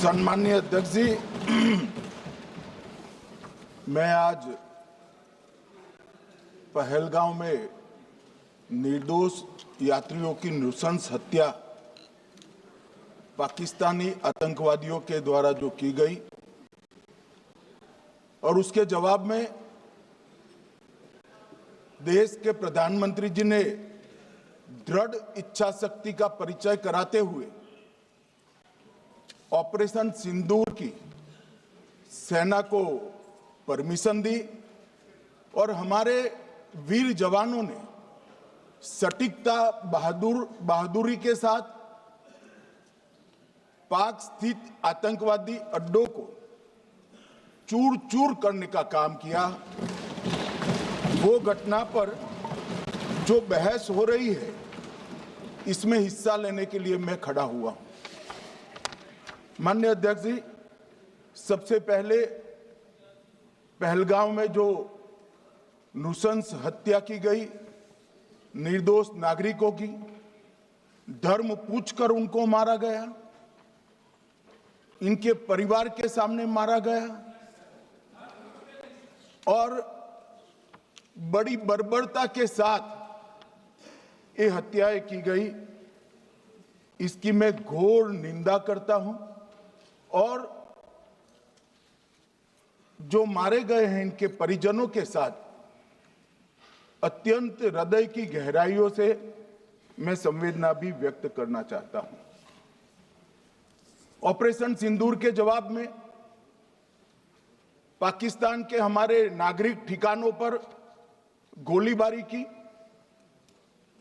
सम्माननीय अध्यक्ष जी, मैं आज पहलगांव में निर्दोष यात्रियों की नृशंस हत्या पाकिस्तानी आतंकवादियों के द्वारा जो की गई और उसके जवाब में देश के प्रधानमंत्री जी ने दृढ़ इच्छा शक्ति का परिचय कराते हुए ऑपरेशन सिंदूर की सेना को परमिशन दी और हमारे वीर जवानों ने सटीकता बहादुरी के साथ पाक स्थित आतंकवादी अड्डों को चूर चूर करने का काम किया। वो घटना पर जो बहस हो रही है, इसमें हिस्सा लेने के लिए मैं खड़ा हुआ हूं। माननीय अध्यक्ष जी, सबसे पहले पहलगांव में जो नृशंस हत्या की गई निर्दोष नागरिकों की, धर्म पूछकर उनको मारा गया, इनके परिवार के सामने मारा गया और बड़ी बर्बरता के साथ ये हत्याएं की गई, इसकी मैं घोर निंदा करता हूं। और जो मारे गए हैं इनके परिजनों के साथ अत्यंत हृदय की गहराइयों से मैं संवेदना भी व्यक्त करना चाहता हूं। ऑपरेशन सिंदूर के जवाब में पाकिस्तान के हमारे नागरिक ठिकानों पर गोलीबारी की,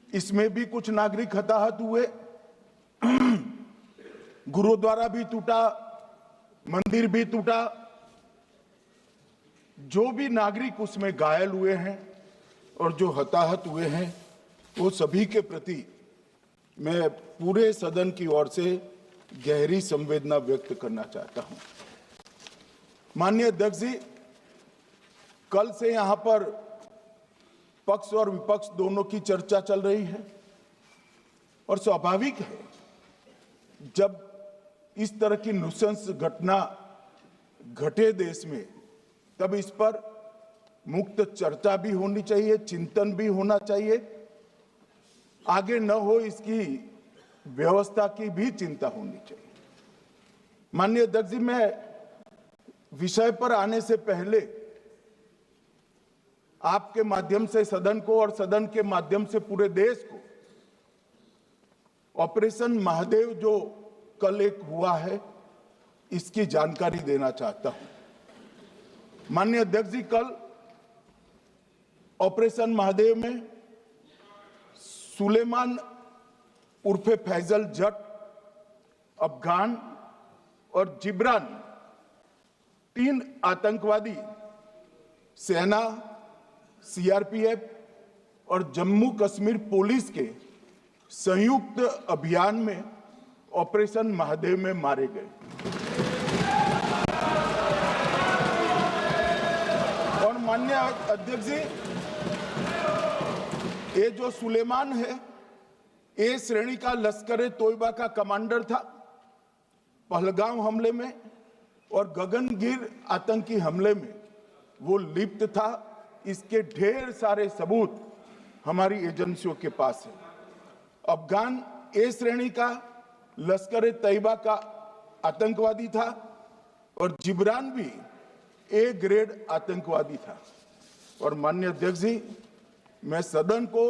इसमें भी कुछ नागरिक हताहत हुए, गुरुद्वारा भी टूटा, मंदिर भी टूटा। जो भी नागरिक उसमें घायल हुए हैं और जो हताहत हुए हैं, वो सभी के प्रति मैं पूरे सदन की ओर से गहरी संवेदना व्यक्त करना चाहता हूं। माननीय अध्यक्ष जी, कल से यहां पर पक्ष और विपक्ष दोनों की चर्चा चल रही है और स्वाभाविक है, जब इस तरह की नृशंस घटना घटे देश में, तब इस पर मुक्त चर्चा भी होनी चाहिए, चिंतन भी होना चाहिए, आगे न हो इसकी व्यवस्था की भी चिंता होनी चाहिए। माननीय अध्यक्ष जी, मैं विषय पर आने से पहले आपके माध्यम से सदन को और सदन के माध्यम से पूरे देश को ऑपरेशन महादेव जो कल एक हुआ है, इसकी जानकारी देना चाहता हूं। माननीय अध्यक्ष जी, कल ऑपरेशन महादेव में सुलेमान उर्फे फैजल जट, अफगान और जिब्रान, 3 आतंकवादी सेना, सीआरपीएफ और जम्मू कश्मीर पुलिस के संयुक्त अभियान में ऑपरेशन महादेव में मारे गए। और माननीय अध्यक्ष जी, ये जो सुलेमान है, ए श्रेणी का लश्कर तोयबा का कमांडर था। पहलगाम हमले में और गगनगिर आतंकी हमले में वो लिप्त था। इसके ढेर सारे सबूत हमारी एजेंसियों के पास है। अफगान ए श्रेणी का लश्कर तैयबा का आतंकवादी था और जिब्रान भी ए ग्रेड आतंकवादी था। और माननीय अध्यक्ष जी, मैं सदन को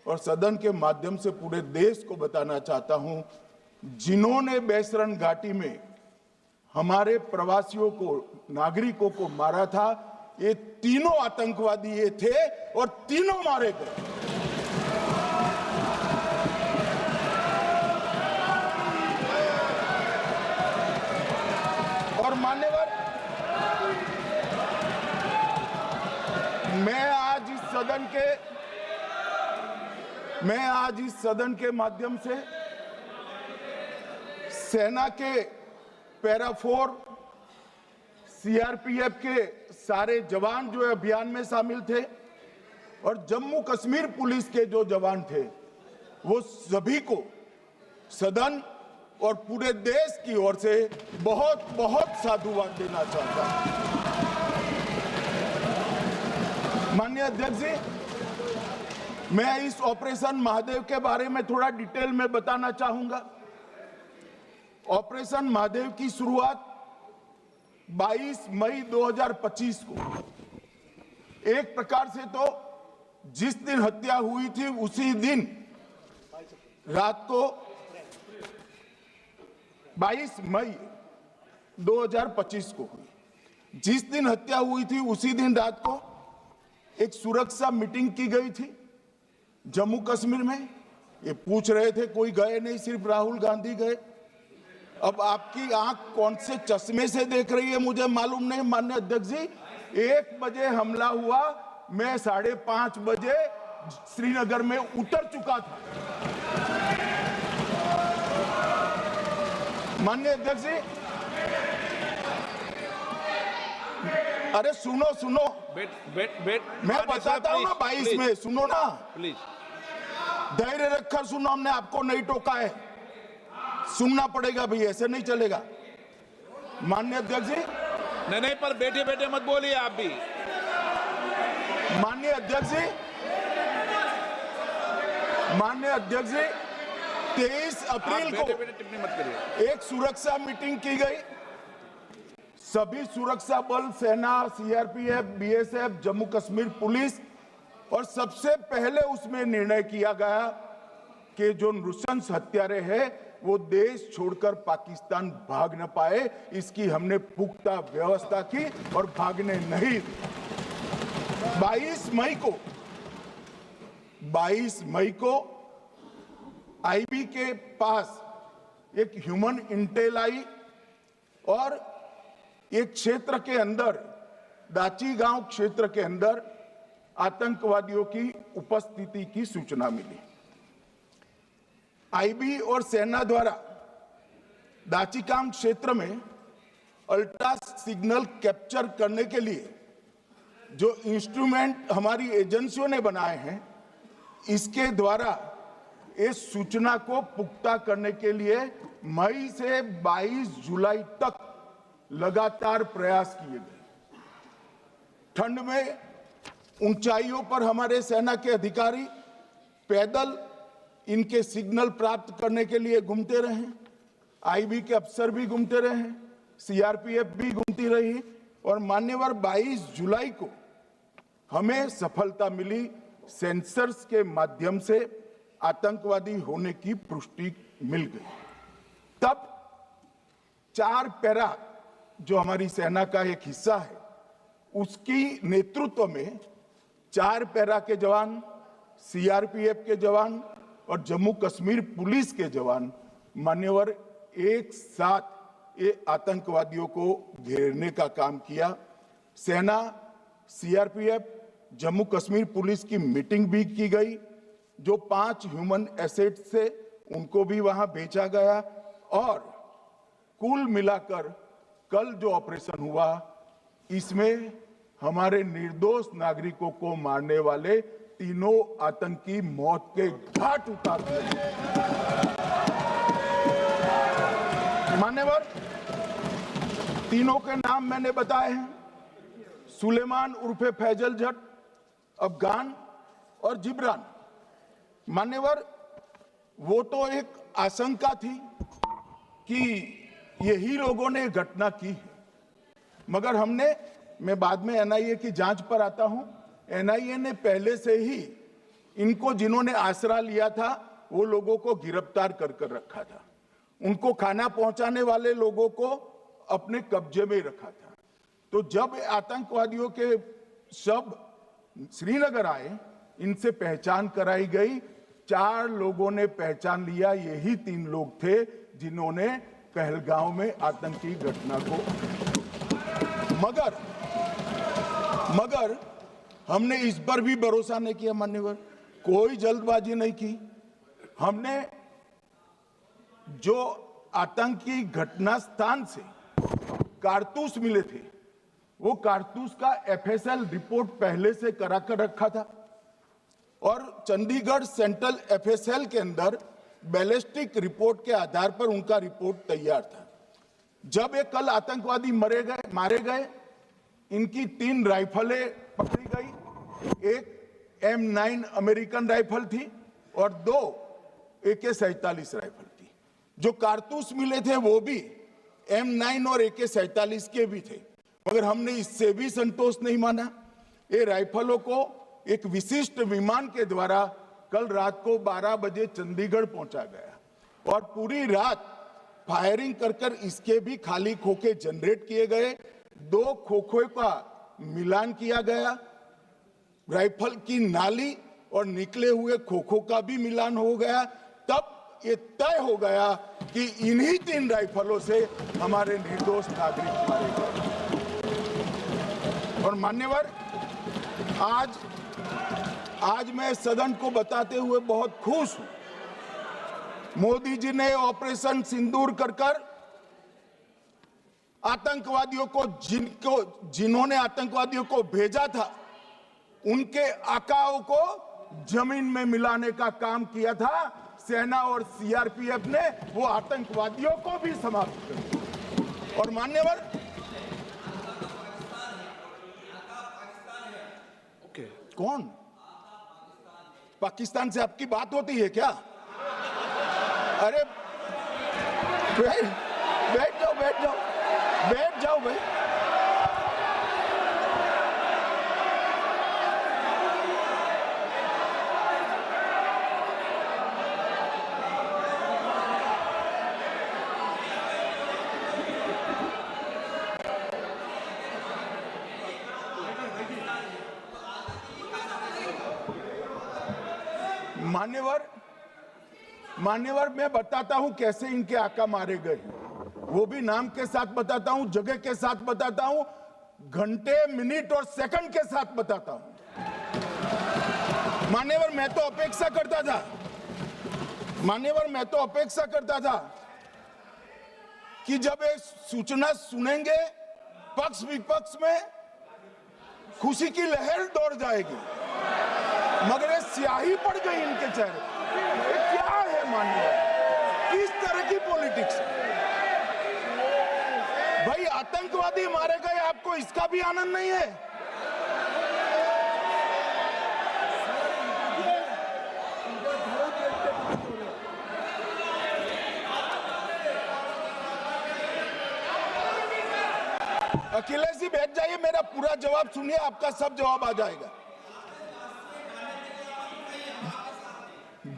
और सदन के माध्यम से पूरे देश को बताना चाहता हूं, जिन्होंने बैसरन घाटी में हमारे प्रवासियों को, नागरिकों को मारा था, ये तीनों आतंकवादी ये थे और तीनों मारे गए। और मान्यवर, मैं आज इस सदन के माध्यम से सेना के पैरा 4, सीआरपीएफ के सारे जवान जो अभियान में शामिल थे और जम्मू कश्मीर पुलिस के जो जवान थे, वो सभी को सदन और पूरे देश की ओर से बहुत बहुत साधुवाद देना चाहता हूं। माननीय अध्यक्ष जी, मैं इस ऑपरेशन महादेव के बारे में थोड़ा डिटेल में बताना चाहूंगा। ऑपरेशन महादेव की शुरुआत 22 मई 2025 को, एक प्रकार से तो जिस दिन हत्या हुई थी उसी दिन रात को 22 मई 2025 को हुई। जिस दिन हत्या हुई थी उसी दिन रात को एक सुरक्षा मीटिंग की गई थी जम्मू कश्मीर में। ये पूछ रहे थे, कोई गए नहीं, सिर्फ राहुल गांधी गए। अब आपकी आंख कौन से चश्मे से देख रही है मुझे मालूम नहीं। माननीय अध्यक्ष जी, 1 बजे हमला हुआ, मैं 5:30 बजे श्रीनगर में उतर चुका था। माननीय अध्यक्ष जी, अरे सुनो सुनो, मैं बताता हूँ ना 22 में, सुनो ना प्लीज, धैर्य रखकर सुनो, हमने आपको नहीं टोका है, सुनना पड़ेगा भाई, ऐसे नहीं चलेगा। माननीय अध्यक्ष जी, नहीं, पर बैठे बैठे मत बोलिए आप भी। माननीय अध्यक्ष जी, 23 अप्रैल को टिप्पणी मत करिए। एक सुरक्षा मीटिंग की गई। सभी सुरक्षा बल, सेना, CRPF, BSF, Jammu Kashmir police, और सबसे पहले उसमें निर्णय किया गया कि जो नृशंस हत्यारे हैं वो देश छोड़कर पाकिस्तान भाग न पाए, इसकी हमने पुख्ता व्यवस्था की और भागने नहीं दी। 22 मई को आईबी के पास एक ह्यूमन इंटेल आई और एक क्षेत्र के अंदर, दाची गांव क्षेत्र के अंदर आतंकवादियों की उपस्थिति की सूचना मिली। आईबी और सेना द्वारा दाचीकाम क्षेत्र में अल्ट्रा सिग्नल कैप्चर करने के लिए जो इंस्ट्रूमेंट हमारी एजेंसियों ने बनाए हैं, इसके द्वारा इस सूचना को पुख्ता करने के लिए मई से 22 जुलाई तक लगातार प्रयास किए गए। ठंड में ऊंचाइयों पर हमारे सेना के अधिकारी पैदल इनके सिग्नल प्राप्त करने के लिए घूमते रहे, आईबी के अफसर भी घूमते रहे, सीआरपीएफ भी घूमती रही, और मान्यवर 22 जुलाई को हमें सफलता मिली। सेंसर्स के माध्यम से आतंकवादी होने की पुष्टि मिल गई। तब 4 पैरा जो हमारी सेना का एक हिस्सा है, उसकी नेतृत्व में 4 पैरा के जवान, सीआरपीएफ के जवान और जम्मू कश्मीर पुलिस के जवान मान्यवर एक साथ ये आतंकवादियों को घेरने का काम किया। सेना, सीआरपीएफ, जम्मू कश्मीर पुलिस की मीटिंग भी की गई। जो 5 ह्यूमन एसेट्स थे उनको भी वहां भेजा गया, और कुल मिलाकर कल जो ऑपरेशन हुआ, इसमें हमारे निर्दोष नागरिकों को मारने वाले तीनों आतंकी मौत के घाट उतार दिए। मान्यवर, तीनों के नाम मैंने बताए हैं, सुलेमान उर्फे फैजल जट, अफगान और जिब्रान। मान्यवर, वो तो एक आशंका थी कि यही लोगों ने घटना की है, मगर मैं बाद में एनआईए की जांच पर आता हूं, एनआईए ने पहले से ही इनको, जिन्होंने आसरा लिया था, वो लोगों को गिरफ्तार कर रखा था। उनको खाना पहुंचाने वाले लोगों को अपने कब्जे में रखा था। तो जब आतंकवादियों के शव श्रीनगर आए, इनसे पहचान कराई गई। 4 लोगों ने पहचान लिया, यही 3 लोग थे जिन्होंने पहलगांव में आतंकी घटना को, मगर हमने इस पर भी भरोसा नहीं किया मान्यवर, कोई जल्दबाजी नहीं की। हमने जो आतंकी घटना स्थान से कारतूस मिले थे, वो कारतूस का एफएसएल रिपोर्ट पहले से करा कर रखा था, और चंडीगढ़ सेंट्रल एफएसएल के अंदर बैलिस्टिक रिपोर्ट के आधार पर उनका रिपोर्ट तैयार था। जब ये कल आतंकवादी मारे गए, इनकी 3 राइफलें पकड़ी गई। एक M9 अमेरिकन राइफल थी और 2 AK-47 राइफल थी। जो कारतूस मिले थे वो भी M9 और AK-47 के भी थे, मगर हमने इससे भी संतोष नहीं माना। ये राइफलों को एक विशिष्ट विमान के द्वारा कल रात को 12 बजे चंडीगढ़ पहुंचा गया और पूरी रात फायरिंग कर इसके भी खाली खोखे जनरेट किए गए। 2 खोखों का मिलान किया गया, राइफल की नाली और निकले हुए खोखों का भी मिलान हो गया। तब ये तय हो गया कि इन्हीं 3 राइफलों से हमारे निर्दोष नागरिक मारे गए। और मान्यवर, आज मैं सदन को बताते हुए बहुत खुश हूं। मोदी जी ने ऑपरेशन सिंदूर कर आतंकवादियों को जिन्होंने आतंकवादियों को भेजा था, उनके आकाओं को जमीन में मिलाने का काम किया था। सेना और CRPF ने वो आतंकवादियों को भी समाप्त कर दिया। और मान्यवर, कौन पाकिस्तान से आपकी बात होती है क्या? अरे बैठ जाओ भाई। मान्यवर, मैं बताता हूं कैसे इनके आका मारे गए, वो भी नाम के साथ बताता हूं, जगह के साथ बताता हूं, घंटे, मिनट और सेकंड के साथ बताता हूं। मान्यवर, मैं तो अपेक्षा करता था कि जब एक सूचना सुनेंगे पक्ष विपक्ष में खुशी की लहर दौड़ जाएगी, मगर ये स्याही पड़ गई इनके चेहरे। ये क्या है मान्यवर, किस तरह की पॉलिटिक्स? भाई आतंकवादी मारे गए, आपको इसका भी आनंद नहीं है? अखिलेश जी बैठ जाइए, मेरा पूरा जवाब सुनिए, आपका सब जवाब आ जाएगा।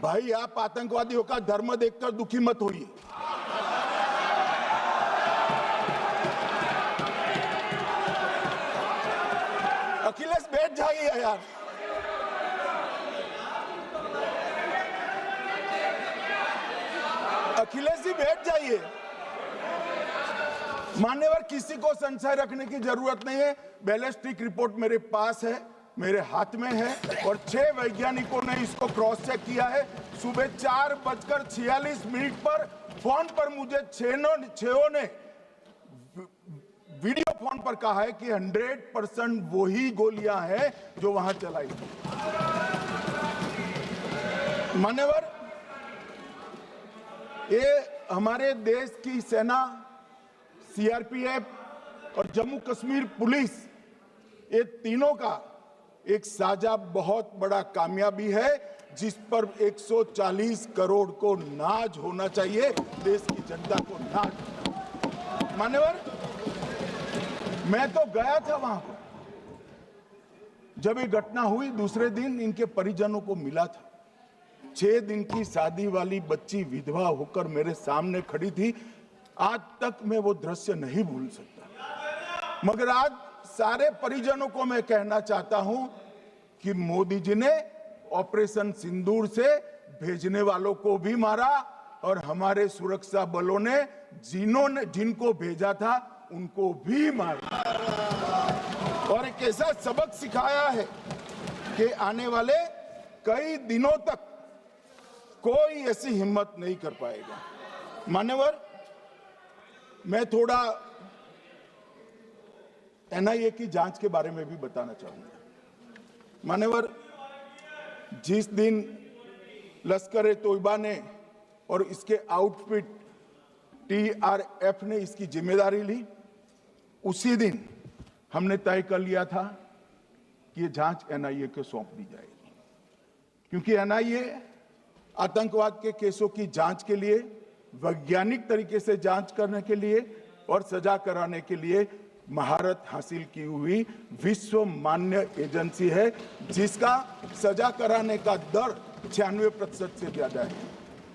भाई आप आतंकवादियों का धर्म देखकर दुखी मत होइए। अखिलेश बैठ जाइए यार। अखिलेश जी बैठ जाइए। मान्यवर, किसी को संशय रखने की जरूरत नहीं है। बैलिस्टिक रिपोर्ट मेरे पास है, मेरे हाथ में है और 6 वैज्ञानिकों ने इसको क्रॉस चेक किया है। सुबह 4:46 पर फोन पर मुझे 6 ने वीडियो फोन पर कहा है कि 100% वही गोलियां हैं जो वहां चलाई। मान्यवर, ये हमारे देश की सेना, CRPF और जम्मू कश्मीर पुलिस, ये तीनों का एक साझा बहुत बड़ा कामयाबी है, जिस पर 140 करोड़ को नाज होना चाहिए, देश की जनता को नाज। मान्यवर, मैं तो गया था वहां पर जब ये घटना हुई। दूसरे दिन इनके परिजनों को मिला था। 6 दिन की शादी वाली बच्ची विधवा होकर मेरे सामने खड़ी थी। आज तक मैं वो दृश्य नहीं भूल सकता। मगर आज सारे परिजनों को मैं कहना चाहता हूं कि मोदी जी ने ऑपरेशन सिंदूर से भेजने वालों को भी मारा और हमारे सुरक्षा बलों ने जिनको भेजा था उनको भी मारा, और एक ऐसा सबक सिखाया है कि आने वाले कई दिनों तक कोई ऐसी हिम्मत नहीं कर पाएगा। मान्यवर, मैं थोड़ा NIA की जांच के बारे में भी बताना चाहूंगा। मान्यवर, जिस दिन लश्कर-ए-तोयबा ने और इसके आउटफिट TRF ने इसकी जिम्मेदारी ली, उसी दिन हमने तय कर लिया था कि ये जांच NIA को सौंप दी जाएगी, क्योंकि NIA आतंकवाद के केसों की जांच के लिए, वैज्ञानिक तरीके से जांच करने के लिए और सजा कराने के लिए महारत हासिल की हुई विश्व मान्य एजेंसी है, जिसका सजा कराने का दर 96% से ज्यादा है।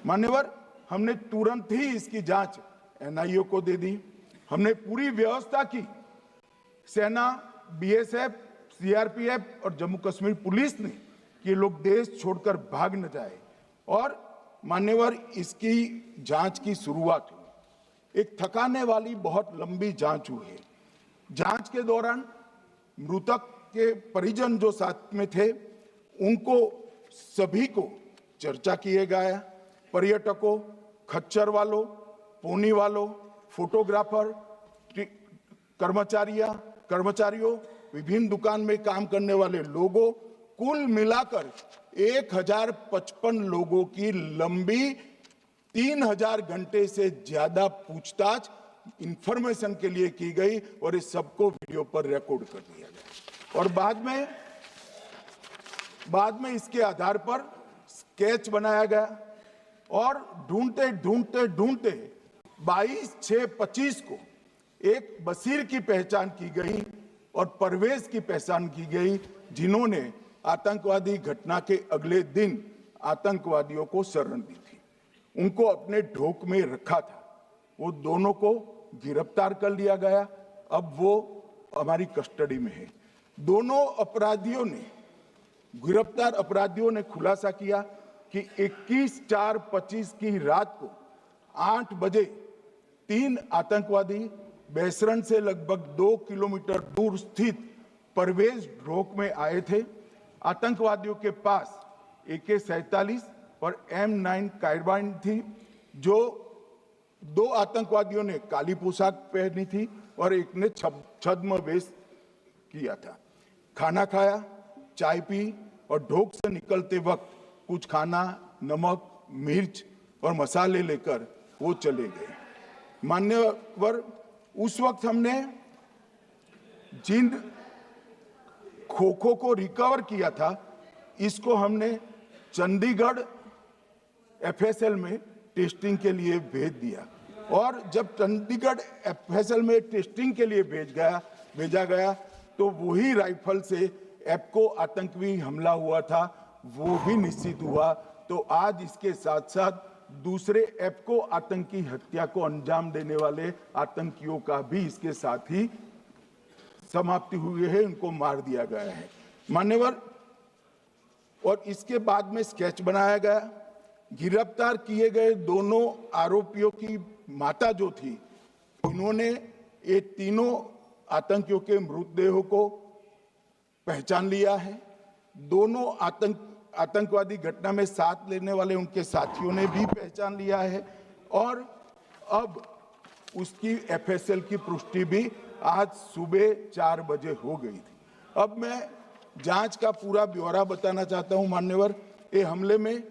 मान्यवर, हमने तुरंत ही इसकी जांच NIA को दे दी। हमने पूरी व्यवस्था की, सेना, BSF, CRPF और जम्मू कश्मीर पुलिस ने कि लोग देश छोड़कर भाग न जाए। और मान्यवर, इसकी जांच की शुरुआत हुई। एक थकाने वाली बहुत लंबी जांच हुई है। जांच के दौरान मृतक के परिजन जो साथ में थे, उनको सभी को चर्चा किए गया। पर्यटकों, खच्चर वालों, पोनी वालों, फोटोग्राफर, कर्मचारियों, विभिन्न दुकान में काम करने वाले लोगों, कुल मिलाकर 1055 लोगों की लंबी 3000 घंटे से ज्यादा पूछताछ इंफॉर्मेशन के लिए की गई और इस सबको वीडियो पर रिकॉर्ड कर दिया गया। और बाद में इसके आधार पर स्केच बनाया गया और ढूंढते 22/6/25 को एक बशीर की पहचान की गई और परवेज की पहचान की गई, जिन्होंने आतंकवादी घटना के अगले दिन आतंकवादियों को शरण दी थी। उनको अपने ढोक में रखा था। वो दोनों को गिरफ्तार कर लिया गया। अब वो हमारी कस्टडी में है। दोनों गिरफ्तार अपराधियों ने खुलासा किया कि 21/4/25 की रात को 8 बजे 3 आतंकवादी बेसरन से लगभग 2 किलोमीटर दूर स्थित परवेज ढोक में आए थे। आतंकवादियों के पास AK-47 और M9 कार्बाइन थी। जो 2 आतंकवादियों ने काली पोशाक पहनी थी और एक ने छद्म वेश किया था। खाना खाया, चाय पी और ढोक से निकलते वक्त कुछ खाना, नमक, मिर्च और मसाले लेकर वो चले गए। मान्यवर, उस वक्त हमने जिन खोखों को रिकवर किया था, इसको हमने चंडीगढ़ FSL में टेस्टिंग के लिए भेज दिया। और जब चंडीगढ़ FSL में टेस्टिंग के लिए भेजा गया तो वही राइफल से एप्को आतंकी हमला हुआ था, वो भी निश्चित हुआ। तो आज इसके साथ साथ दूसरे एप्को आतंकी हत्या को अंजाम देने वाले आतंकियों का भी इसके साथ ही समाप्ति हुई है, उनको मार दिया गया है। मान्यवर, और इसके बाद में स्केच बनाया गया। गिरफ्तार किए गए दोनों आरोपियों की माता जो थी, इन्होंने ये तीनों आतंकियों के मृतदेहों को पहचान लिया है। दोनों आतंकवादी घटना में साथ लेने वाले उनके साथियों ने भी पहचान लिया है और अब उसकी FSL की पुष्टि भी आज सुबह 4 बजे हो गई थी। अब मैं जांच का पूरा ब्यौरा बताना चाहता हूं। मान्यवर, ये हमले में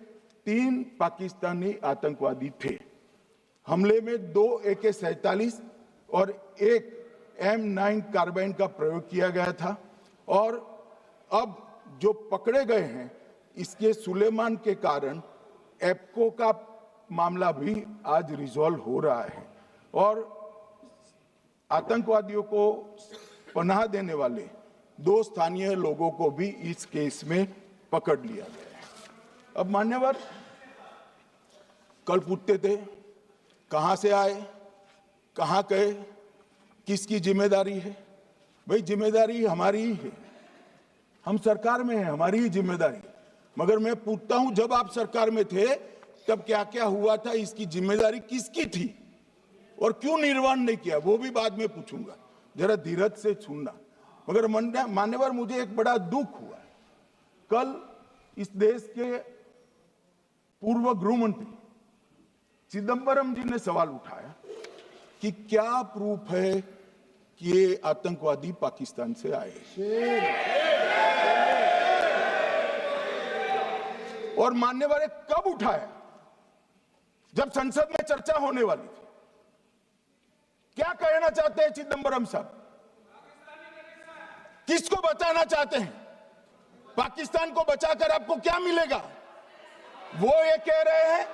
3 पाकिस्तानी आतंकवादी थे। हमले में 2 AK-47 और 1 M9 कार्बाइन का प्रयोग किया गया था। और अब जो पकड़े गए हैं, इसके सुलेमान के कारण एप्को का मामला भी आज रिजॉल्व हो रहा है और आतंकवादियों को पनाह देने वाले 2 स्थानीय लोगों को भी इस केस में पकड़ लिया गया है। अब मान्यवर, कल पूछते थे कहां से आए, कहां गए, किसकी जिम्मेदारी है। भाई, जिम्मेदारी हमारी ही है। हम सरकार में हैं, हमारी ही जिम्मेदारी। मगर मैं पूछता हूं, जब आप सरकार में थे तब क्या क्या हुआ था, इसकी जिम्मेदारी किसकी थी और क्यों निर्वहन नहीं किया, वो भी बाद में पूछूंगा। जरा धीरज से सुनना। मगर मान्यवर, मुझे एक बड़ा दुख हुआ। कल इस देश के पूर्व गृह मंत्री चिदंबरम जी ने सवाल उठाया कि क्या प्रूफ है कि ये आतंकवादी पाकिस्तान से आए। और मान्यवर, कब उठाया जब संसद में चर्चा होने वाली थी। क्या कहना चाहते हैं चिदंबरम साहब? किसको बचाना चाहते हैं? पाकिस्तान को बचाकर आपको क्या मिलेगा? वो ये कह रहे हैं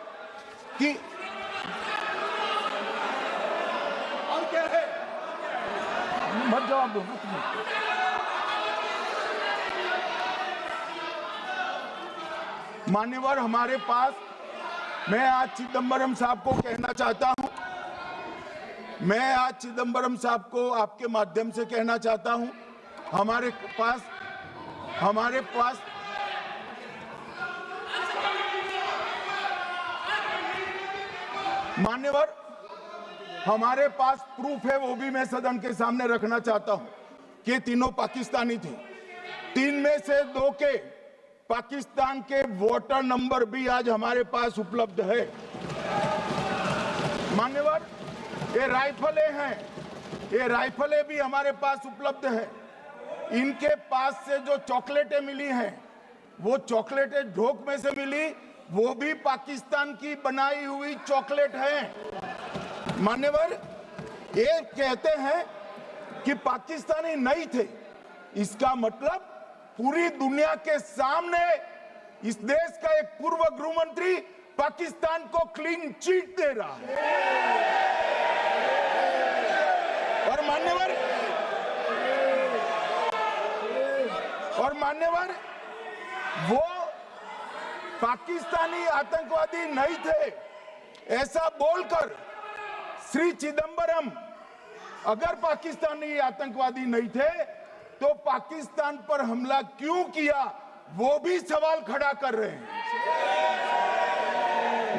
कि और क्या है? मत जवाब दो। मान्यवर, हमारे पास, मैं आज चिदंबरम साहब को कहना चाहता हूं, मैं आज चिदंबरम साहब को आपके माध्यम से कहना चाहता हूं, हमारे पास मान्यवर, हमारे पास प्रूफ है, वो भी मैं सदन के सामने रखना चाहता हूं कि तीनों पाकिस्तानी थे। 3 में से 2 के पाकिस्तान के वोटर नंबर भी आज हमारे पास उपलब्ध है। मान्यवर, ये राइफलें हैं, ये राइफलें भी हमारे पास उपलब्ध है। इनके पास से जो चॉकलेटें मिली हैं, वो चॉकलेटें ढोक में से मिली, वो भी पाकिस्तान की बनाई हुई चॉकलेट है। मान्यवर, ये कहते हैं कि पाकिस्तानी नहीं थे, इसका मतलब पूरी दुनिया के सामने इस देश का एक पूर्व गृह मंत्री पाकिस्तान को क्लीन चिट दे रहा है। और मान्यवर, वो पाकिस्तानी आतंकवादी नहीं थे, ऐसा बोलकर श्री चिदंबरम अगर पाकिस्तानी आतंकवादी नहीं थे तो पाकिस्तान पर हमला क्यों किया, वो भी सवाल खड़ा कर रहे हैं।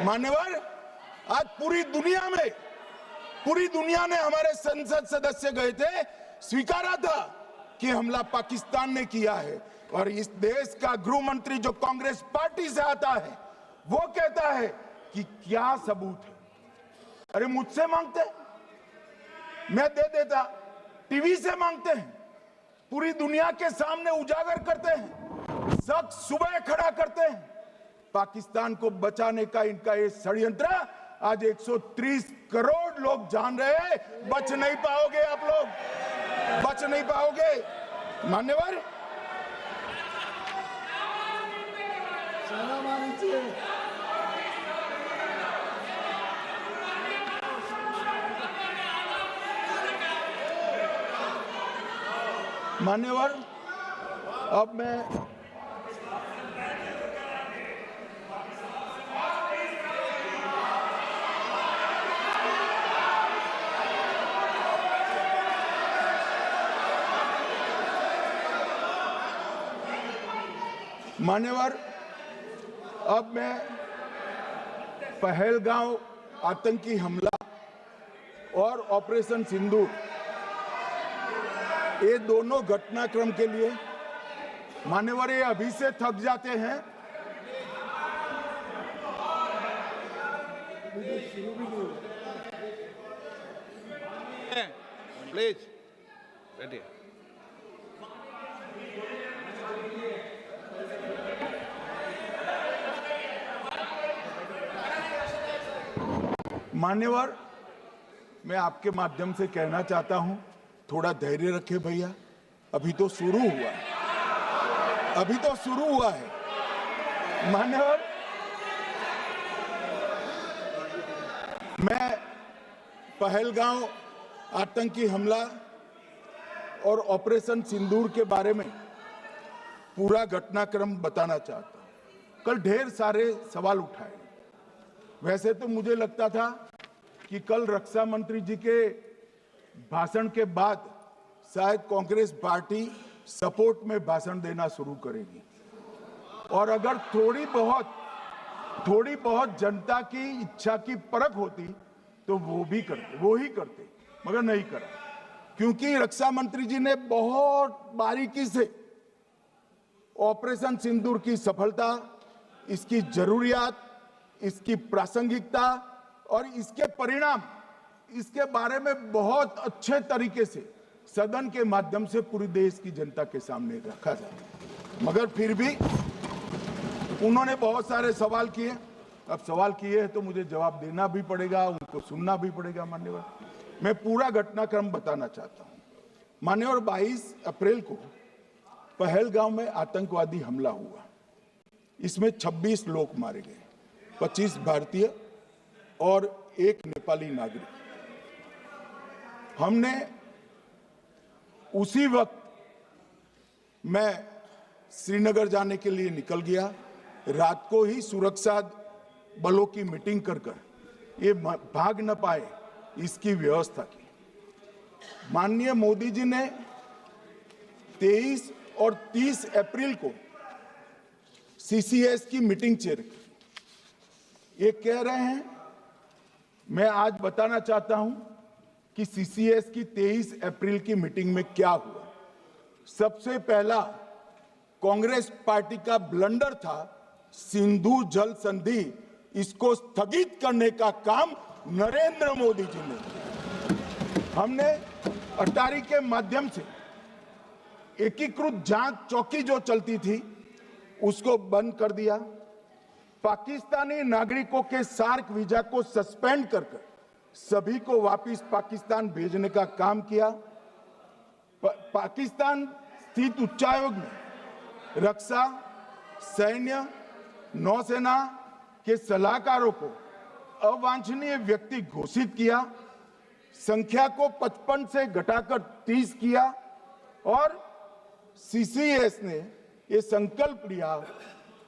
मान्यवर, आज पूरी दुनिया ने, हमारे संसद सदस्य गए थे, स्वीकारा था कि हमला पाकिस्तान ने किया है। और इस देश का गृह मंत्री जो कांग्रेस पार्टी से आता है, वो कहता है कि क्या सबूत है? अरे मुझसे मांगते, मैं दे देता। टीवी से मांगते हैं, पूरी दुनिया के सामने उजागर करते हैं, सच सुबह खड़ा करते हैं। पाकिस्तान को बचाने का इनका ये षड्यंत्र आज 130 करोड़ लोग जान रहे हैं। बच नहीं पाओगे आप लोग, बच नहीं पाओगे। मान्यवर, मान्यवर, अब मैं पहलगांव आतंकी हमला और ऑपरेशन सिंदूर, ये दोनों घटनाक्रम के लिए मान्यवर ये अभी से थक जाते हैं। प्लीज बैठिए। मान्यवर, मैं आपके माध्यम से कहना चाहता हूं, थोड़ा धैर्य रखे भैया, अभी तो शुरू हुआ है, अभी तो शुरू हुआ है। मान्यवर, मैं पहलगांव आतंकी हमला और ऑपरेशन सिंदूर के बारे में पूरा घटनाक्रम बताना चाहता हूं। कल ढेर सारे सवाल उठाए। वैसे तो मुझे लगता था कि कल रक्षा मंत्री जी के भाषण के बाद शायद कांग्रेस पार्टी सपोर्ट में भाषण देना शुरू करेगी और अगर थोड़ी बहुत जनता की इच्छा की परख होती तो वो ही करते, मगर नहीं करा, क्योंकि रक्षा मंत्री जी ने बहुत बारीकी से ऑपरेशन सिंदूर की सफलता, इसकी जरूरियात, इसकी प्रासंगिकता और इसके परिणाम, इसके बारे में बहुत अच्छे तरीके से सदन के माध्यम से पूरी देश की जनता के सामने रखा जाए। मगर फिर भी उन्होंने बहुत सारे सवाल किए अब सवाल किए हैं तो मुझे जवाब देना भी पड़ेगा, उनको सुनना भी पड़ेगा। मान्यवर, मैं पूरा घटनाक्रम बताना चाहता हूं। मान्यवर, 22 अप्रैल को पहलगांव में आतंकवादी हमला हुआ। इसमें 26 लोग मारे गए, 25 भारतीय और 1 नेपाली नागरिक। हमने उसी वक्त मैं श्रीनगर जाने के लिए निकल गया। रात को ही सुरक्षा बलों की मीटिंग कर ये भाग न पाए इसकी व्यवस्था की। माननीय मोदी जी ने 23 और 30 अप्रैल को सीसीएस की मीटिंग चेयर की। ये कह रहे हैं, मैं आज बताना चाहता हूं कि सीसीएस की 23 अप्रैल की मीटिंग में क्या हुआ। सबसे पहला कांग्रेस पार्टी का ब्लंडर था सिंधु जल संधि, इसको स्थगित करने का काम नरेंद्र मोदी जी ने किया। हमने अटारी के माध्यम से एकीकृत जांच चौकी जो चलती थी उसको बंद कर दिया। पाकिस्तानी नागरिकों के सार्क वीजा को सस्पेंड कर सभी को वापस पाकिस्तान भेजने का काम किया। पाकिस्तान स्थित उच्चायोग ने रक्षा, सैन्य, नौसेना के सलाहकारों को अवांछनीय व्यक्ति घोषित किया। संख्या को 55 से घटाकर 30 किया और सीसीएस ने ये संकल्प लिया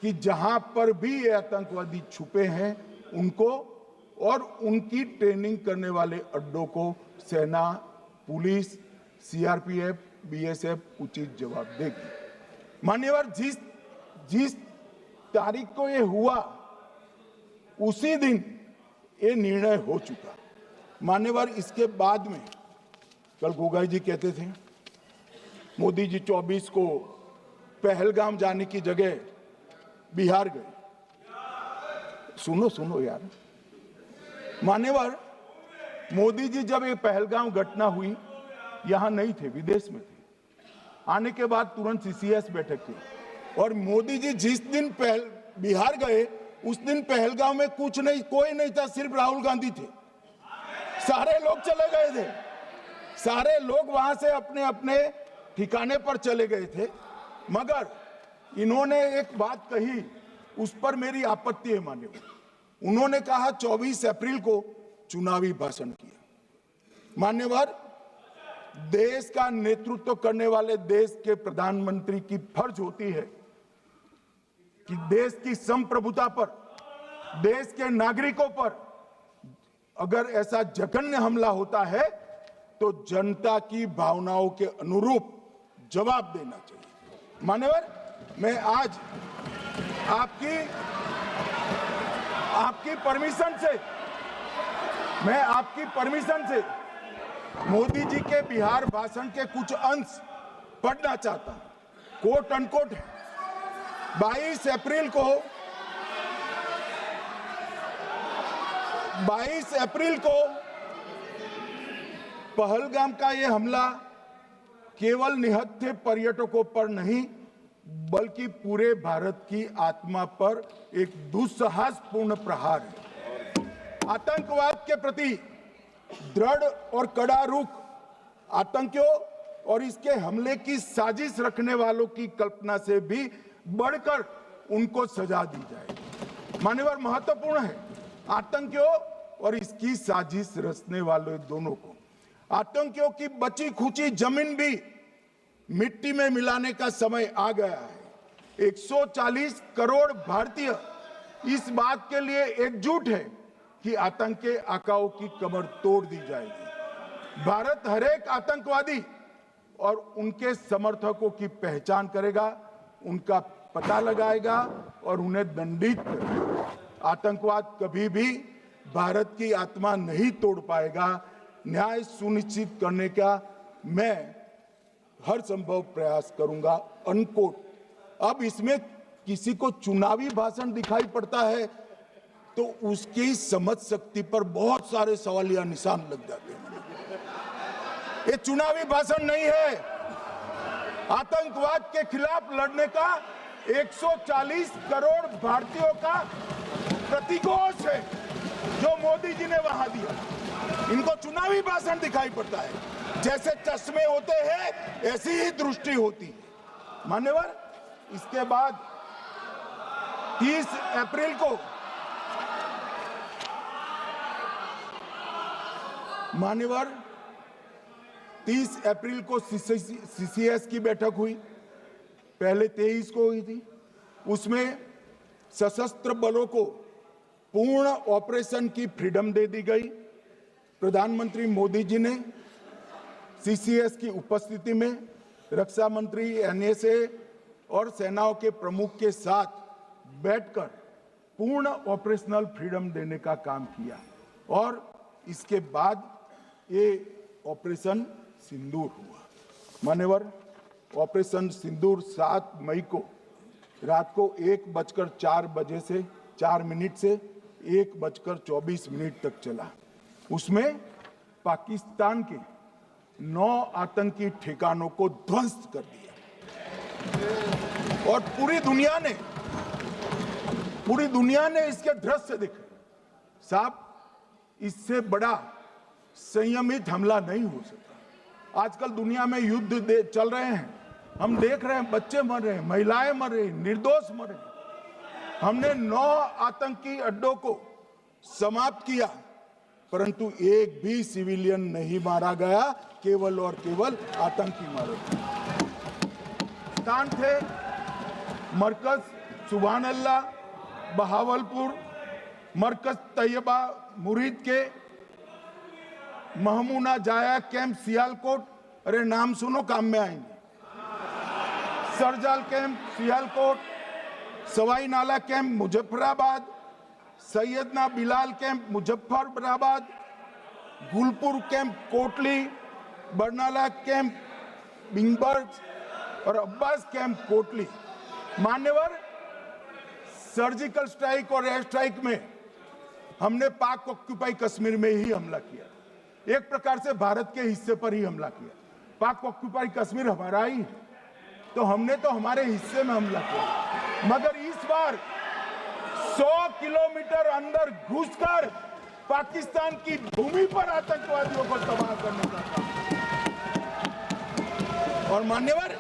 कि जहां पर भी ये आतंकवादी छुपे हैं उनको और उनकी ट्रेनिंग करने वाले अड्डों को सेना, पुलिस, सीआरपीएफ, बीएसएफ उचित जवाब देगी। मान्यवर, जिस तारीख को ये हुआ उसी दिन ये निर्णय हो चुका। मान्यवर, इसके बाद में कल गोगाई जी कहते थे मोदी जी 24 को पहलगाम जाने की जगह बिहार गए। सुनो यार। मान्यवर, मोदी जी जब ये पहलगाम घटना हुई यहां नहीं थे, विदेश में थे। आने के बाद तुरंत सीसीएस बैठक की और मोदी जी जिस दिन बिहार गए उस दिन पहलगाम में कुछ नहीं, कोई नहीं था, सिर्फ राहुल गांधी थे। सारे लोग चले गए थे, सारे लोग वहां से अपने अपने ठिकाने पर चले गए थे। मगर इन्होंने एक बात कही, उस पर मेरी आपत्ति है। मान्यवर, उन्होंने कहा 24 अप्रैल को चुनावी भाषण किया। मान्यवर, देश का नेतृत्व करने वाले देश के प्रधानमंत्री की फर्ज होती है कि देश की संप्रभुता पर, देश के नागरिकों पर अगर ऐसा जघन्य हमला होता है तो जनता की भावनाओं के अनुरूप जवाब देना चाहिए। मान्यवर, मैं आज आपकी परमिशन से मोदी जी के बिहार भाषण के कुछ अंश पढ़ना चाहता हूं। कोट अनकोट है। 22 अप्रैल को पहलगाम का यह हमला केवल निहत्थे पर्यटकों पर नहीं बल्कि पूरे भारत की आत्मा पर एक दुस्साहसपूर्ण प्रहार है। आतंकवाद के प्रति दृढ़ और कड़ा रुख, आतंकियों और इसके हमले की साजिश रखने वालों की कल्पना से भी बढ़कर उनको सजा दी जाएगी। मान्यवर, महत्वपूर्ण है आतंकियों और इसकी साजिश रचने वाले दोनों को। आतंकियों की बची खुची जमीन भी मिट्टी में मिलाने का समय आ गया है। 140 करोड़ भारतीय इस बात के लिए एकजुट है कि आतंक के आकाओं की कमर तोड़ दी जाएगी। भारत हरेक आतंकवादी और उनके समर्थकों की पहचान करेगा, उनका पता लगाएगा और उन्हें दंडित करेगा। आतंकवाद कभी भी भारत की आत्मा नहीं तोड़ पाएगा। न्याय सुनिश्चित करने का मैं हर संभव प्रयास करूंगा। अनकोट। अब इसमें किसी को चुनावी भाषण दिखाई पड़ता है तो उसकी समझ शक्ति पर बहुत सारे सवालिया निशान लग जाते हैं। ये चुनावी भाषण नहीं है। आतंकवाद के खिलाफ लड़ने का 140 करोड़ भारतीयों का प्रतिघोष है जो मोदी जी ने वहां दिया। इनको चुनावी भाषण दिखाई पड़ता है, जैसे चश्मे होते हैं ऐसी ही दृष्टि होती है। मान्यवर, इसके बाद 30 अप्रैल को मान्यवर 30 अप्रैल को सीसीएस की बैठक हुई, पहले 23 को हुई थी। उसमें सशस्त्र बलों को पूर्ण ऑपरेशन की फ्रीडम दे दी गई। प्रधानमंत्री मोदी जी ने सीसीएस की उपस्थिति में रक्षा मंत्री, एनएसए और सेनाओं के प्रमुख के साथ बैठकर पूर्ण ऑपरेशनल फ्रीडम देने का काम किया और इसके बाद ये ऑपरेशन सिंदूर हुआ। मान्यवर, ऑपरेशन सिंदूर 7 मई को रात को 1:04 से 4 मिनट से 1:24 तक चला। उसमें पाकिस्तान के 9 आतंकी ठिकानों को ध्वस्त कर दिया और पूरी दुनिया ने इसके दृश्य देखे। साहब, इससे बड़ा संयमित हमला नहीं हो सकता। आजकल दुनिया में युद्ध चल रहे हैं, हम देख रहे हैं, बच्चे मर रहे हैं, महिलाएं मर रही, निर्दोष मर रहे हैं। हमने 9 आतंकी अड्डों को समाप्त किया, परंतु एक भी सिविलियन नहीं मारा गया, केवल और केवल आतंकी मारे गए। स्थान थे मरकज सुभान अल्लाह बहावलपुर, मरकज तैयबा मुरीद के, महमूना जाया कैंप सियालकोट, अरे नाम सुनो काम में आएंगे, सरजाल camp Sialkot, Sawai Nala camp Muzaffarabad, Syedna Bilal camp Muzaffarabad, Gulpur camp Kotli, Barnala camp बिंगबर्ग और अब्बास कैंप कोटली। मान्यवर, सर्जिकल स्ट्राइक और एयर स्ट्राइक में हमने पाक ऑक्यूपाई कश्मीर में ही हमला किया, एक प्रकार से भारत के हिस्से पर ही हमला किया। पाक ऑक्यूपाई कश्मीर हमारा ही है, तो हमने तो हमारे हिस्से में हमला किया। मगर इस बार 100 किलोमीटर अंदर घुसकर पाकिस्तान की भूमि पर आतंकवादियों को तबाह करने का काम। और मान्यवर,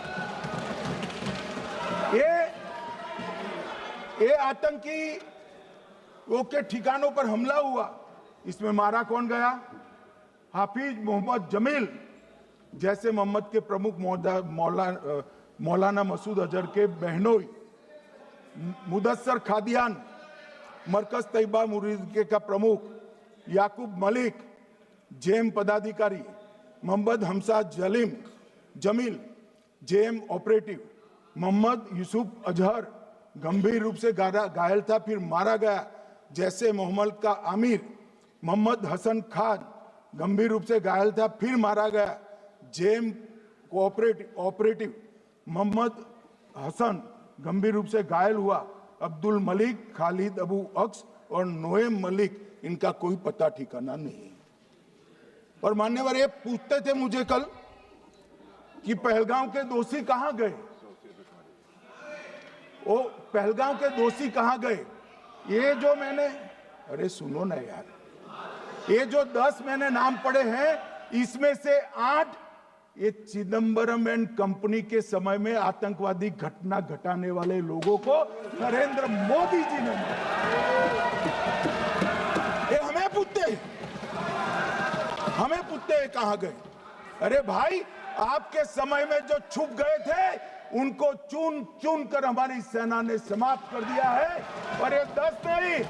ये आतंकी के ठिकानों पर हमला हुआ, इसमें मारा कौन गया? हाफिज मोहम्मद जमील जैसे मोहम्मद के प्रमुख मौलाना मसूद अजहर के बहनोई, मुदस्सर खादियान मरकज तैयबा मुरीद का प्रमुख, याकूब मलिक जेएम पदाधिकारी, मोहम्मद हमसा जमील जेएम ऑपरेटिव, मोहम्मद यूसुफ अजहर गंभीर रूप से घायल था फिर मारा गया, जैसे मोहम्मद का आमिर, मोहम्मद हसन खान गंभीर रूप से घायल था फिर मारा गया, जेएम ऑपरेटिव मोहम्मद हसन गंभीर रूप से घायल हुआ, अब्दुल मलिक, खालिद अबू अक्स और नोएम मलिक, इनका कोई पता ठिकाना नहीं। और मान्यवर, ये पूछते थे मुझे कल कि पहलगांव के दोषी कहां गए, वो पहलगांव के दोषी कहां गए? ये जो मैंने, अरे सुनो ना यार, ये जो 10 मैंने नाम पढ़े हैं, इसमें से 8 ये चिदंबरम एंड कंपनी के समय में आतंकवादी घटना घटाने वाले लोगों को नरेंद्र मोदी जी ने मारा। ये हमें पूछते हैं कहां गए? अरे भाई, आपके समय में जो छुप गए थे उनको चुन चुन कर हमारी सेना ने समाप्त कर दिया है। और ये 10 नहीं,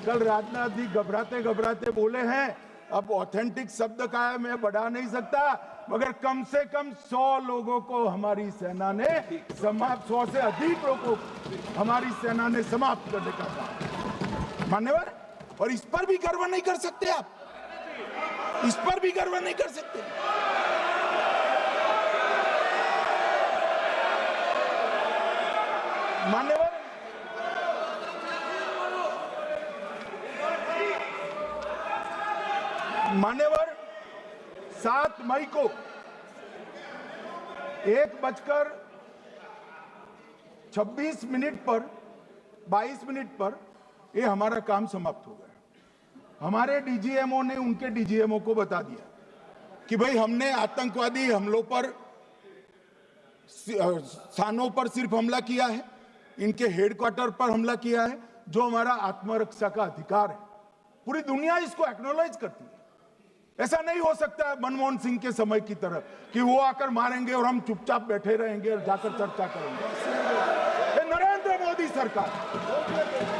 कल राजनाथ जी घबराते घबराते बोले हैं, अब ऑथेंटिक शब्द का है, मैं बढ़ा नहीं सकता, मगर कम से कम 100 लोगों को हमारी सेना ने समाप्त, 100 से अधिक लोगों को हमारी सेना ने समाप्त करने का काम। मान्यवर, और इस पर भी गर्व नहीं कर सकते आप? इस पर भी गर्व नहीं कर सकते? मान्यवर 7 मई को 1:26 पर 22 मिनट पर ये हमारा काम समाप्त हो गया। हमारे डीजीएमओ ने उनके डीजीएमओ को बता दिया कि भाई हमने आतंकवादी हमलों पर स्थानों पर सिर्फ हमला किया है, इनके हेडक्वार्टर पर हमला किया है, जो हमारा आत्मरक्षा का अधिकार है। पूरी दुनिया इसको एक्नॉलेज करती है। ऐसा नहीं हो सकता है मनमोहन सिंह के समय की तरह कि वो आकर मारेंगे और हम चुपचाप बैठे रहेंगे और जाकर चर्चा करेंगे। ये नरेंद्र मोदी सरकार,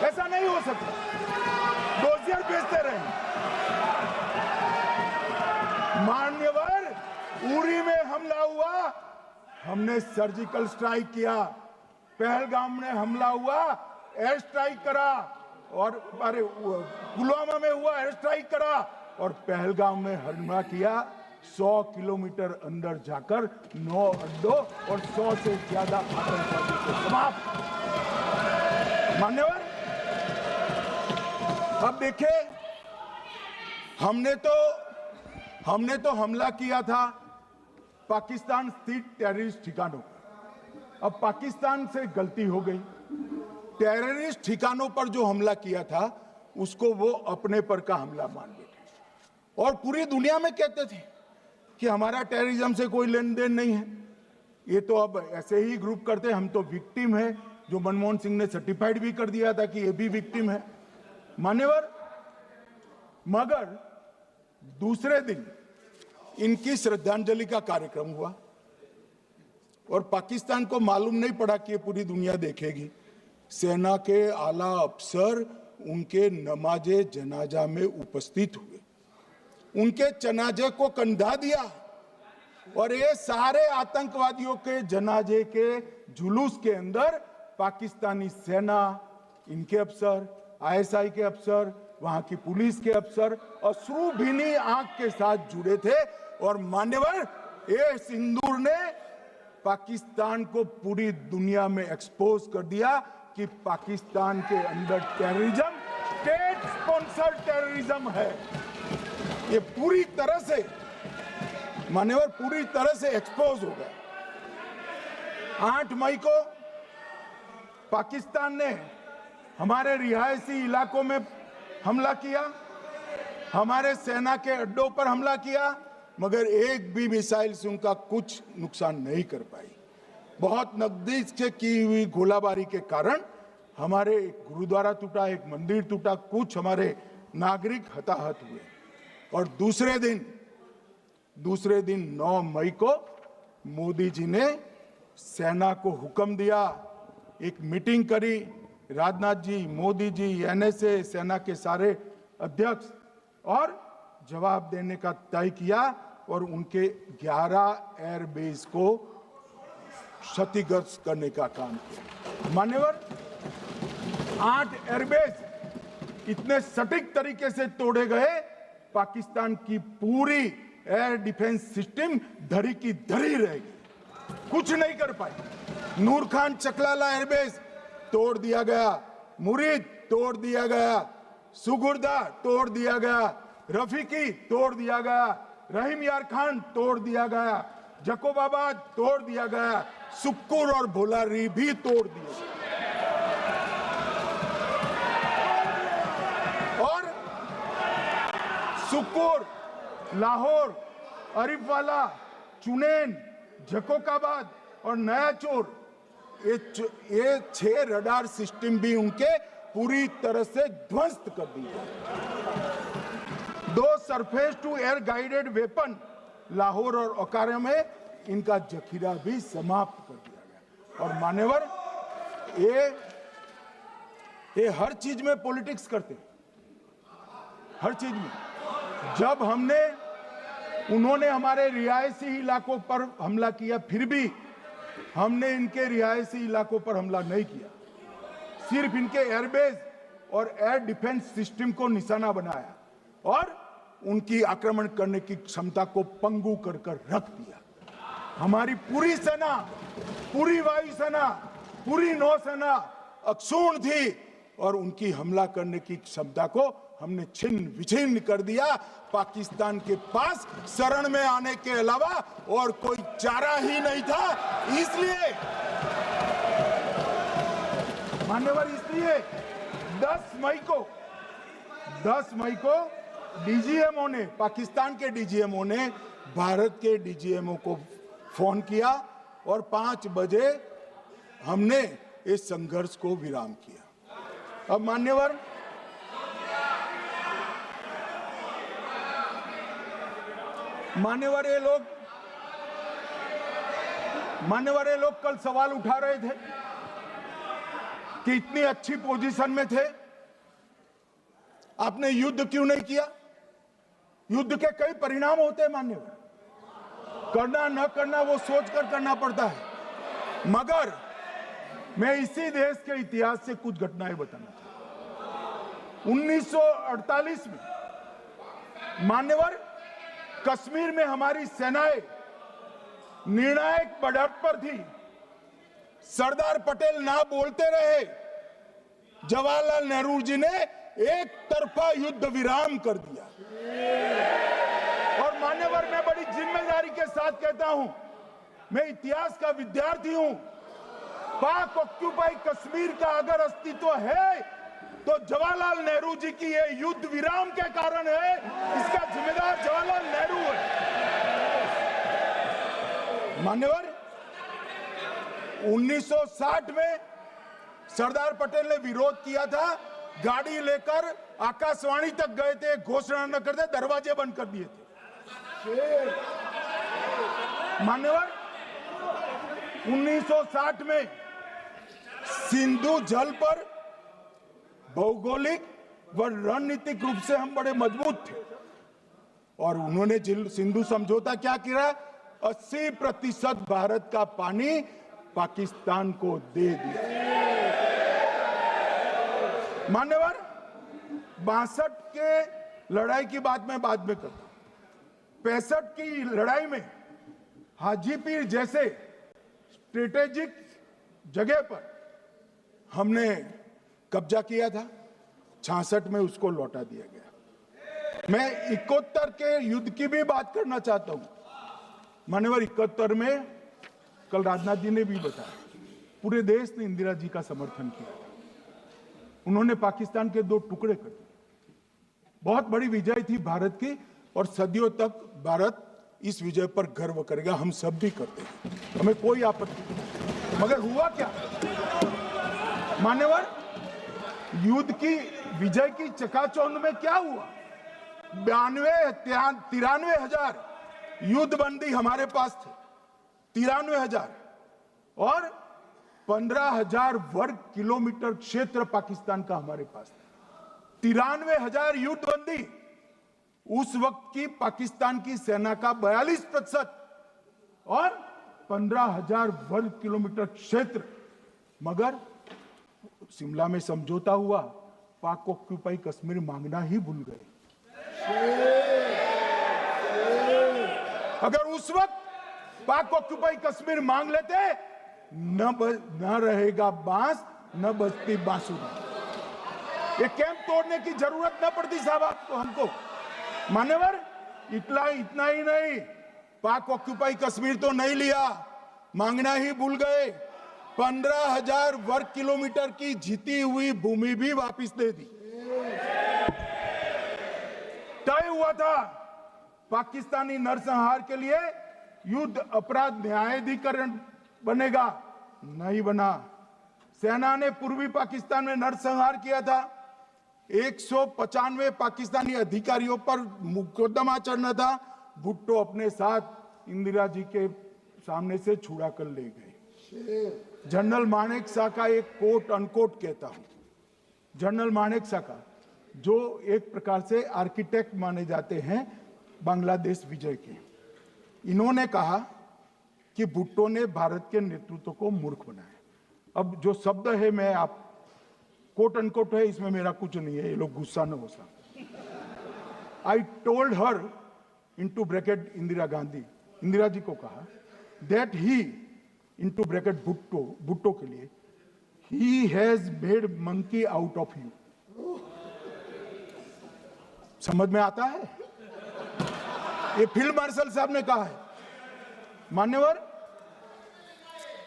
ऐसा नहीं हो सकता। डोजियर भेजते रहेंगे। मान्यवर, उरी में हमला हुआ, हमने सर्जिकल स्ट्राइक किया। पहलगाम में हमला हुआ, एयर स्ट्राइक करा, और अरे पुलवामा में हुआ, एयर स्ट्राइक करा, और पहलगाम में हमला किया। 100 किलोमीटर अंदर जाकर 9 अड्डों और 100 से ज्यादा आतंकवादी को समाप्त। मान्यवर, अब देखिए, हमने तो हमला किया था पाकिस्तान स्थित टेररिस्ट ठिकानों पर। अब पाकिस्तान से गलती हो गई। टेररिस्ट ठिकानों पर जो हमला किया था उसको वो अपने पर का हमला मान बैठे और पूरी दुनिया में कहते थे कि हमारा टेररिज्म से कोई लेन देन नहीं है। ये तो अब ऐसे ही ग्रुप करते, हम तो विक्टिम है, जो मनमोहन सिंह ने सर्टिफाइड भी कर दिया था कि ये भी विक्टिम है। मान्यवर, मगर दूसरे दिन इनकी श्रद्धांजलि का कार्यक्रम हुआ और पाकिस्तान को मालूम नहीं पड़ा कि ये पूरी दुनिया देखेगी। सेना के आला अफसर उनके नमाजे जनाजा में उपस्थित हुए, उनके जनाजे को कंधा दिया और ये सारे आतंकवादियों के जनाजे के जुलूस के अंदर पाकिस्तानी सेना, इनके अफसर, आईएसआई के अफसर, वहां की पुलिस के अफसर अश्रुभीनी आंख के साथ जुड़े थे। और मान्यवर, ये सिंदूर ने पाकिस्तान को पूरी दुनिया में एक्सपोज कर दिया कि पाकिस्तान के अंदर टेररिज्म स्टेट स्पॉन्सर्ड टेररिज्म है। ये पूरी तरह से, मान्यवर, पूरी तरह से एक्सपोज हो गया। 8 मई को पाकिस्तान ने हमारे रिहायशी इलाकों में हमला किया, हमारे सेना के अड्डों पर हमला किया, मगर एक भी मिसाइल से उनका कुछ नुकसान नहीं कर पाई। बहुत नजदीक से की हुई गोलाबारी के कारण हमारे एक गुरुद्वारा टूटा, एक मंदिर टूटा, कुछ हमारे नागरिक हताहत हुए। और दूसरे दिन 9 मई को मोदी जी ने सेना को हुक्म दिया, एक मीटिंग करी, राजनाथ जी, मोदी जी, एनएसए, सेना के सारे अध्यक्ष, और जवाब देने का तय किया और उनके 11 एयरबेस को क्षतिग्रस्त करने का काम किया। मान्यवर, 8 एयरबेस इतने सटीक तरीके से तोड़े गए, पाकिस्तान की पूरी एयर डिफेंस सिस्टम धरी की धरी रहेगी, कुछ नहीं कर पाई। नूर खान चकलाला एयरबेस तोड़ दिया गया, मुरीद तोड़ दिया गया, सुगुर्दा तोड़ दिया गया, रफीकी तोड़ दिया गया, रहीम यार खान तोड़ दिया गया, जकोबाबाद तोड़ दिया गया, सुक्कुर और भोलारी भी तोड़ दिए। और सुक्कुर, लाहौर, अरिफवाला, चुनेन, जकोकाबाद और नया चोर, ये 6 रडार सिस्टम भी उनके पूरी तरह से ध्वस्त कर दिए। 2 surface to air guided weapon Lahore और ओकारा में इनका जखीरा भी समाप्त कर दिया गया। और मान्यवर, ये हर चीज में पॉलिटिक्स करते हैं, हर चीज में। जब उन्होंने हमारे रिहायशी इलाकों पर हमला किया, फिर भी हमने इनके रिहायशी इलाकों पर हमला नहीं किया, सिर्फ इनके एयरबेस और एयर डिफेंस सिस्टम को निशाना बनाया और उनकी आक्रमण करने की क्षमता को पंगु कर रख दिया। हमारी पूरी सेना, पूरी वायुसेना, पूरी नौसेना अक्षुण्ण थी और उनकी हमला करने की क्षमता को हमने छिन्न विछिन्न कर दिया। पाकिस्तान के पास शरण में आने के अलावा और कोई चारा ही नहीं था। इसलिए मान्यवर, इसलिए 10 मई को डीजीएमओ ने, पाकिस्तान के डीजीएमओ ने भारत के डीजीएमओ को फोन किया और 5 बजे हमने इस संघर्ष को विराम किया। अब मान्यवर, ये लोग कल सवाल उठा रहे थे कि इतनी अच्छी पोजीशन में थे, आपने युद्ध क्यों नहीं किया? युद्ध के कई परिणाम होते हैं मान्यवर, करना न करना वो सोचकर करना पड़ता है। मगर मैं इसी देश के इतिहास से कुछ घटनाएं बताना चाहता हूं। 1948 में मान्यवर, कश्मीर में हमारी सेनाएं निर्णायक बढ़त पर थी। सरदार पटेल ना बोलते रहे, जवाहरलाल नेहरू जी ने एक तरफा युद्ध विराम कर दिया। और मान्यवर, मैं बड़ी जिम्मेदारी के साथ कहता हूं, मैं इतिहास का विद्यार्थी हूं। पाक ऑक्यूपाई कश्मीर का अगर अस्तित्व है तो जवाहरलाल नेहरू जी की ये युद्ध विराम के कारण है। इसका जिम्मेदार जवाहरलाल नेहरू है। मान्यवर, 1960 में सरदार पटेल ने विरोध किया था, गाड़ी लेकर आकाशवाणी तक गए थे, घोषणा न करते दरवाजे बंद कर दिए थे। मान्यवर, 1960 में सिंधु जल पर भौगोलिक व रणनीतिक रूप से हम बड़े मजबूत थे और उन्होंने सिंधु समझौता क्या किया? 80% भारत का पानी पाकिस्तान को दे दिया। मान्यवर, 62 के लड़ाई की बात मैं बाद में करता हूं। 65 की लड़ाई में हाजीपीर जैसे स्ट्रेटेजिक जगह पर हमने कब्जा किया था। 66 में उसको लौटा दिया गया। मैं 71 के युद्ध की भी बात करना चाहता हूं। मान्यवर, 71 में कल राजनाथ जी ने भी बताया, पूरे देश ने इंदिरा जी का समर्थन किया। उन्होंने पाकिस्तान के 2 टुकड़े कर दिए। बहुत बड़ी विजय थी भारत की और सदियों तक भारत इस विजय पर गर्व करेगा। हम सब भी करते हैं, हमें कोई आपत्ति नहीं। मगर हुआ क्या मान्यवर? युद्ध की विजय की चकाचौंध में क्या हुआ? 93 हजार युद्धबंदी हमारे पास थे, 93 हजार, और 15,000 वर्ग किलोमीटर क्षेत्र पाकिस्तान का हमारे पास था। 93 हजार युद्धबंदी, उस वक्त की पाकिस्तान की सेना का 42% और 15,000 वर्ग किलोमीटर क्षेत्र। मगर शिमला में समझौता हुआ, पाक ऑक्यूपाई कश्मीर मांगना ही भूल गए। अगर उस वक्त पाक ऑक्यूपाई कश्मीर मांग लेते, न रहेगा बांस, न बजती बांसुरी। ये कैंप तोड़ने की जरूरत न पड़ती साहब आपको, हमको। मान्यवर, इतना ही नहीं, पाक ऑक्यूपाई कश्मीर तो नहीं लिया, मांगना ही भूल गए। 15,000 वर्ग किलोमीटर की जीती हुई भूमि भी वापस दे दी। तय हुआ था पाकिस्तानी नरसंहार के लिए युद्ध अपराध न्यायाधिकरण बनेगा, नहीं बना। सेना ने पूर्वी पाकिस्तान में नरसंहार किया था। 195 पाकिस्तानी अधिकारियों पर मुकदमा चढ़ना था। भुट्टो अपने साथ इंदिरा जी के सामने से छुड़ा कर ले गए। जनरल मानेकशॉ का एक कोट अनकोट कहता हूं, जनरल मानेकशॉ का, जो एक प्रकार से आर्किटेक्ट माने जाते हैं बांग्लादेश विजय के, इन्होंने कहा कि भुट्टो ने भारत के नेतृत्व को मूर्ख बनाया। अब जो शब्द है, मैं आप कोट अनकोट है, इसमें मेरा कुछ नहीं है, ये लोग गुस्सा न हो सकते। I told her into bracket Indira Gandhi, Indira ji को कहा, that he into bracket Bhutto के लिए, he has made monkey out of you. समझ में आता है? ये फील्ड मार्शल साहब ने कहा है मान्यवर,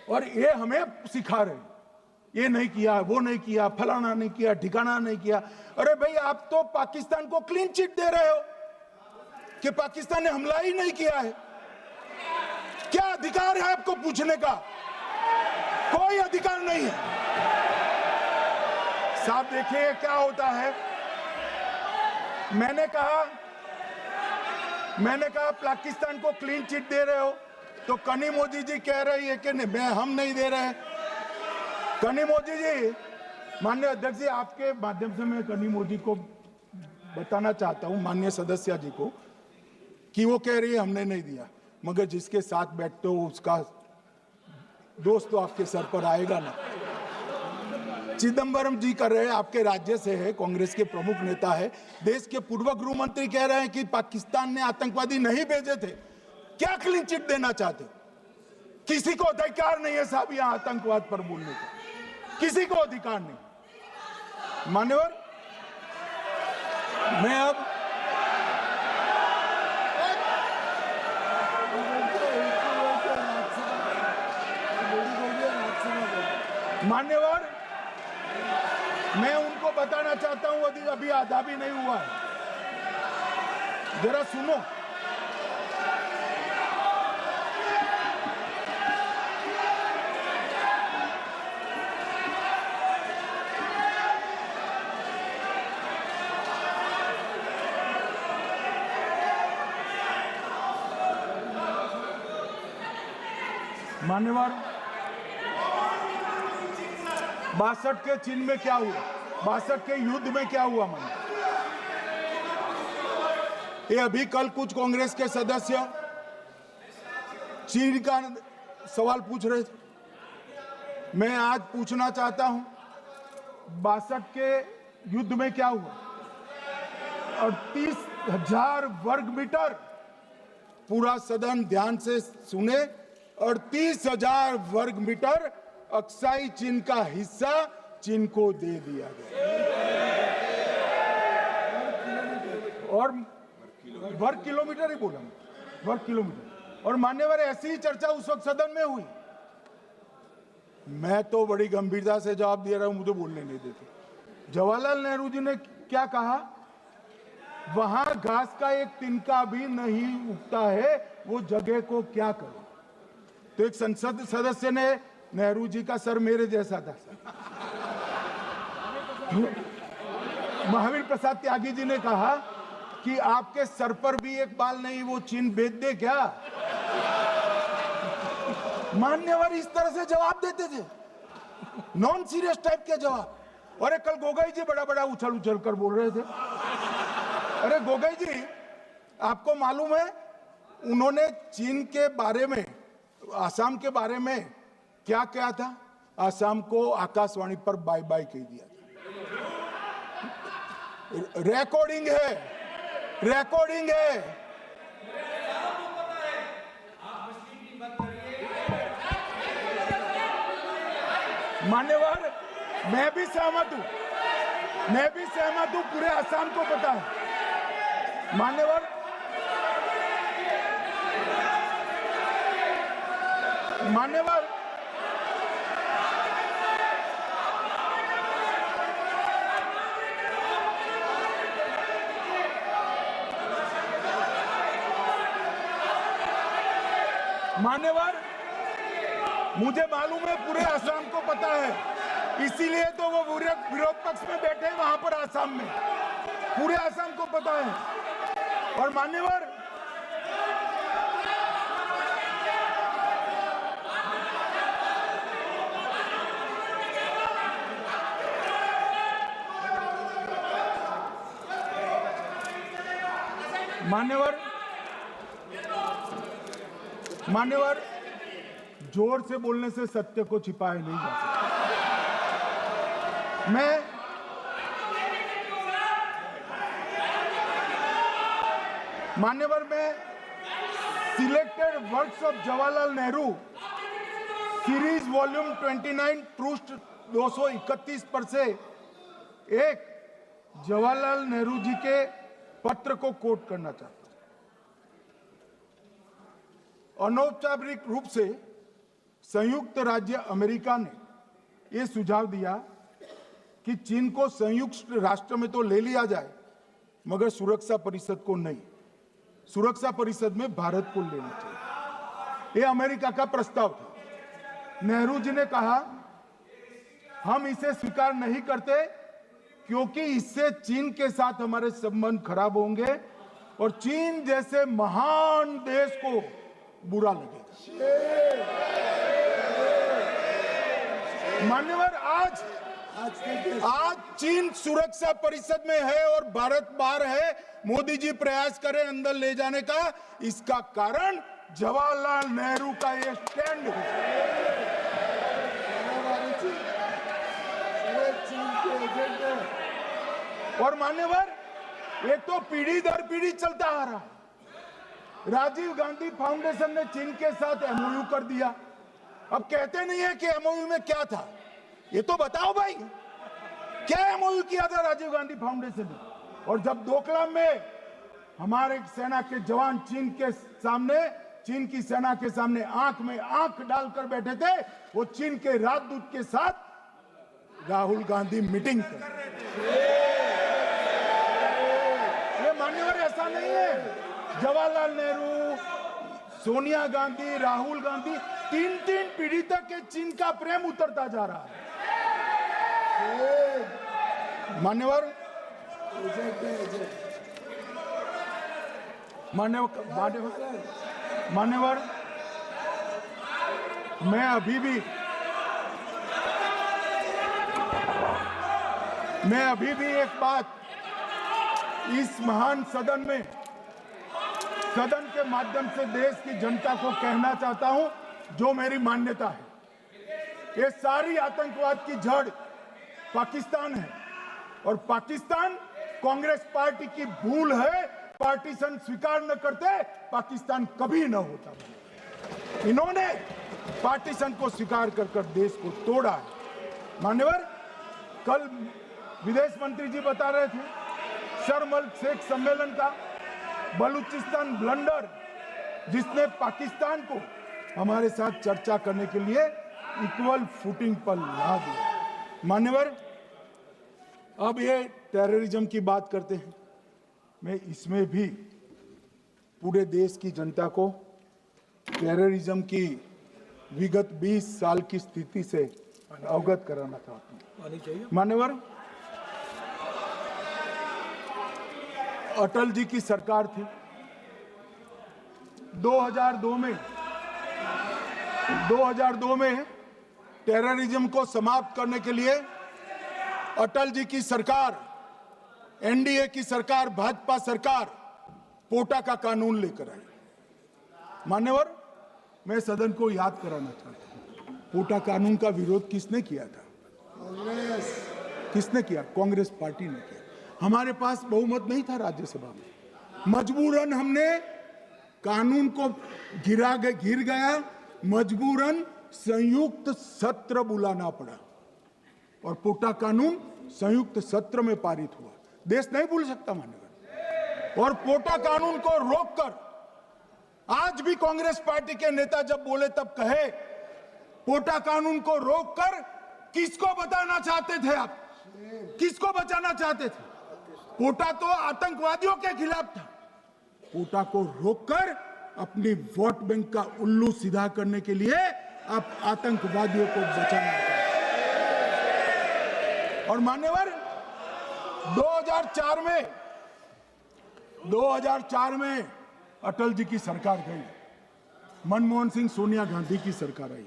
और ये हमें सिखा रहे हैं। ये नहीं किया, वो नहीं किया, फलाना नहीं किया, ठिकाना नहीं किया। अरे भाई, आप तो पाकिस्तान को क्लीन चिट दे रहे हो कि पाकिस्तान ने हमला ही नहीं किया है। क्या अधिकार है आपको पूछने का? कोई अधिकार नहीं है साहब। देखिए क्या होता है। मैंने कहा पाकिस्तान को क्लीन चिट दे रहे हो, तो कनी मोदी जी कह रही है कि नहीं, हम नहीं दे रहे। कनी मोदी जी, माननीय अध्यक्ष जी, आपके माध्यम से मैं कनी मोदी को बताना चाहता हूं, माननीय सदस्य जी को, कि वो कह रही है हमने नहीं दिया, मगर जिसके साथ बैठते हो उसका दोस्त तो आपके सर पर आएगा ना। चिदंबरम जी कर रहे हैं, आपके राज्य से है, कांग्रेस के प्रमुख नेता है। देश के पूर्व गृह मंत्री कह रहे हैं कि पाकिस्तान ने आतंकवादी नहीं भेजे थे। क्या क्लीन चिट देना चाहते? किसी को अधिकार नहीं है साहब यहां आतंकवाद पर बोलने का, किसी को अधिकार नहीं। मान्यवर, मैं अब मान्यवर, मैं उनको बताना चाहता हूं, अभी आधा भी नहीं हुआ है, जरा सुनो। मान्यवर, 62 के चिन्ह में क्या हुआ, 62 के युद्ध में क्या हुआ? मन ये अभी कल कुछ कांग्रेस के सदस्य चीन का सवाल पूछ रहे थे। मैं आज पूछना चाहता हूं, 62 के युद्ध में क्या हुआ? 38,000 वर्ग मीटर, पूरा सदन ध्यान से सुने, 38,000 वर्ग मीटर अक्साई चीन का हिस्सा चीन को दे दिया गया। और वर्ग किलोमीटर ही बोला, वर्ग किलोमीटर। और मान्यवर, ऐसी ही चर्चा उस वक्त सदन में हुई। मैं तो बड़ी गंभीरता से जवाब दे रहा हूं, मुझे बोलने नहीं देते। जवाहरलाल नेहरू जी ने क्या कहा? वहां घास का एक तिनका भी नहीं उगता है, वो जगह को क्या करे। तो एक संसद सदस्य ने, नेहरू जी का सर मेरे जैसा था, महावीर प्रसाद त्यागी जी ने कहा कि आपके सर पर भी एक बाल नहीं, वो चीन बेच दे क्या? मान्यवर इस तरह से जवाब देते थे, नॉन सीरियस टाइप के जवाब। और कल गोगोई जी बड़ा बड़ा उछल उछल कर बोल रहे थे। अरे गोगोई जी, आपको मालूम है उन्होंने चीन के बारे में, आसाम के बारे में क्या क्या था? आसाम को आकाशवाणी पर बाय बाय कह दिया था। रिकॉर्डिंग है, रिकॉर्डिंग है। मान्यवर, मैं भी सहमत हूं, मैं भी सहमत हूं, पूरे आसाम को पता है। मान्यवर, मान्यवर, मान्यवर, मुझे मालूम है पूरे आसाम को पता है, इसीलिए तो वो विरोध पक्ष में बैठे हैं वहां पर आसाम में, पूरे आसाम को पता है। और मान्यवर, मान्यवर, मान्यवर, जोर से बोलने से सत्य को छिपाया नहीं जा सकता। मान्यवर, मैं selected works of Jawaharlal Nehru series volume 29 पृष्ठ 231 पर से एक जवाहरलाल नेहरू जी के पत्र को कोट करना चाहता हूं। अनौपचारिक रूप से संयुक्त राज्य अमेरिका ने ये सुझाव दिया कि चीन को संयुक्त राष्ट्र में तो ले लिया जाए, मगर सुरक्षा परिषद को नहीं। सुरक्षा परिषद में भारत को लेना चाहिए। ये अमेरिका का प्रस्ताव था। नेहरू जी ने कहा हम इसे स्वीकार नहीं करते क्योंकि इससे चीन के साथ हमारे संबंध खराब होंगे और चीन जैसे महान देश को बुरा लगेगा। मान्यवर, आज चीन सुरक्षा परिषद में है और भारत बाहर है। मोदी जी प्रयास करें अंदर ले जाने का। इसका कारण जवाहरलाल नेहरू का ये स्टैंड है। और मान्यवर, ये तो पीढ़ी दर पीढ़ी चलता आ रहा है। राजीव गांधी फाउंडेशन ने चीन के साथ एमओयू कर दिया। अब कहते नहीं है कि एमओयू में क्या था, ये तो बताओ भाई, क्या एमओयू किया था राजीव गांधी फाउंडेशन ने? और जब डोकलाम में हमारे सेना के जवान चीन की सेना के सामने आंख में आंख डालकर बैठे थे, वो चीन के राजदूत के साथ राहुल गांधी मीटिंग कर। ये मान्यवर ऐसा नहीं है। जवाहरलाल नेहरू, सोनिया गांधी, राहुल गांधी, तीन पीढ़ी तक के चीन का प्रेम उतरता जा रहा है। मान्यवर, मैं अभी भी एक बात इस महान सदन के माध्यम से देश की जनता को कहना चाहता हूं, जो मेरी मान्यता है। ये सारी आतंकवाद की जड़ पाकिस्तान है और पाकिस्तान कांग्रेस पार्टी की भूल है। पार्टीशन स्वीकार न करते पाकिस्तान कभी न होता। इन्होंने पार्टीशन को स्वीकार कर देश को तोड़ा है। मान्यवर, कल विदेश मंत्री जी बता रहे थे शर्म अल शेख सम्मेलन का बलूचिस्तान ब्लंडर, जिसने पाकिस्तान को हमारे साथ चर्चा करने के लिए इक्वल फुटिंग पर ला दिया। मान्यवर, अब ये टेररिज्म की बात करते हैं। मैं इसमें भी पूरे देश की जनता को टेररिज्म की विगत 20 साल की स्थिति से अवगत कराना चाहता हूं। मान्यवर, अटल जी की सरकार थी। 2002 में टेररिज्म को समाप्त करने के लिए अटल जी की सरकार, एनडीए की सरकार, भाजपा सरकार पोटा का कानून लेकर आई। मान्यवर, मैं सदन को याद कराना चाहता हूं, पोटा कानून का विरोध किसने किया था? किसने किया? कांग्रेस पार्टी ने किया। हमारे पास बहुमत नहीं था राज्यसभा में। मजबूरन हमने कानून को गिर गया, मजबूरन संयुक्त सत्र बुलाना पड़ा और पोटा कानून संयुक्त सत्र में पारित हुआ। देश नहीं भूल सकता मान्यवर। और पोटा कानून को रोककर आज भी कांग्रेस पार्टी के नेता जब बोले तब कहे, पोटा कानून को रोककर किसको बताना चाहते थे आप? किसको बचाना चाहते थे? पोटा तो आतंकवादियों के खिलाफ था। पोटा को रोककर अपनी वोट बैंक का उल्लू सीधा करने के लिए आप आतंकवादियों को बचाना चाहते। और मान्यवर, 2004 में अटल जी की सरकार गई, मनमोहन सिंह, सोनिया गांधी की सरकार आई।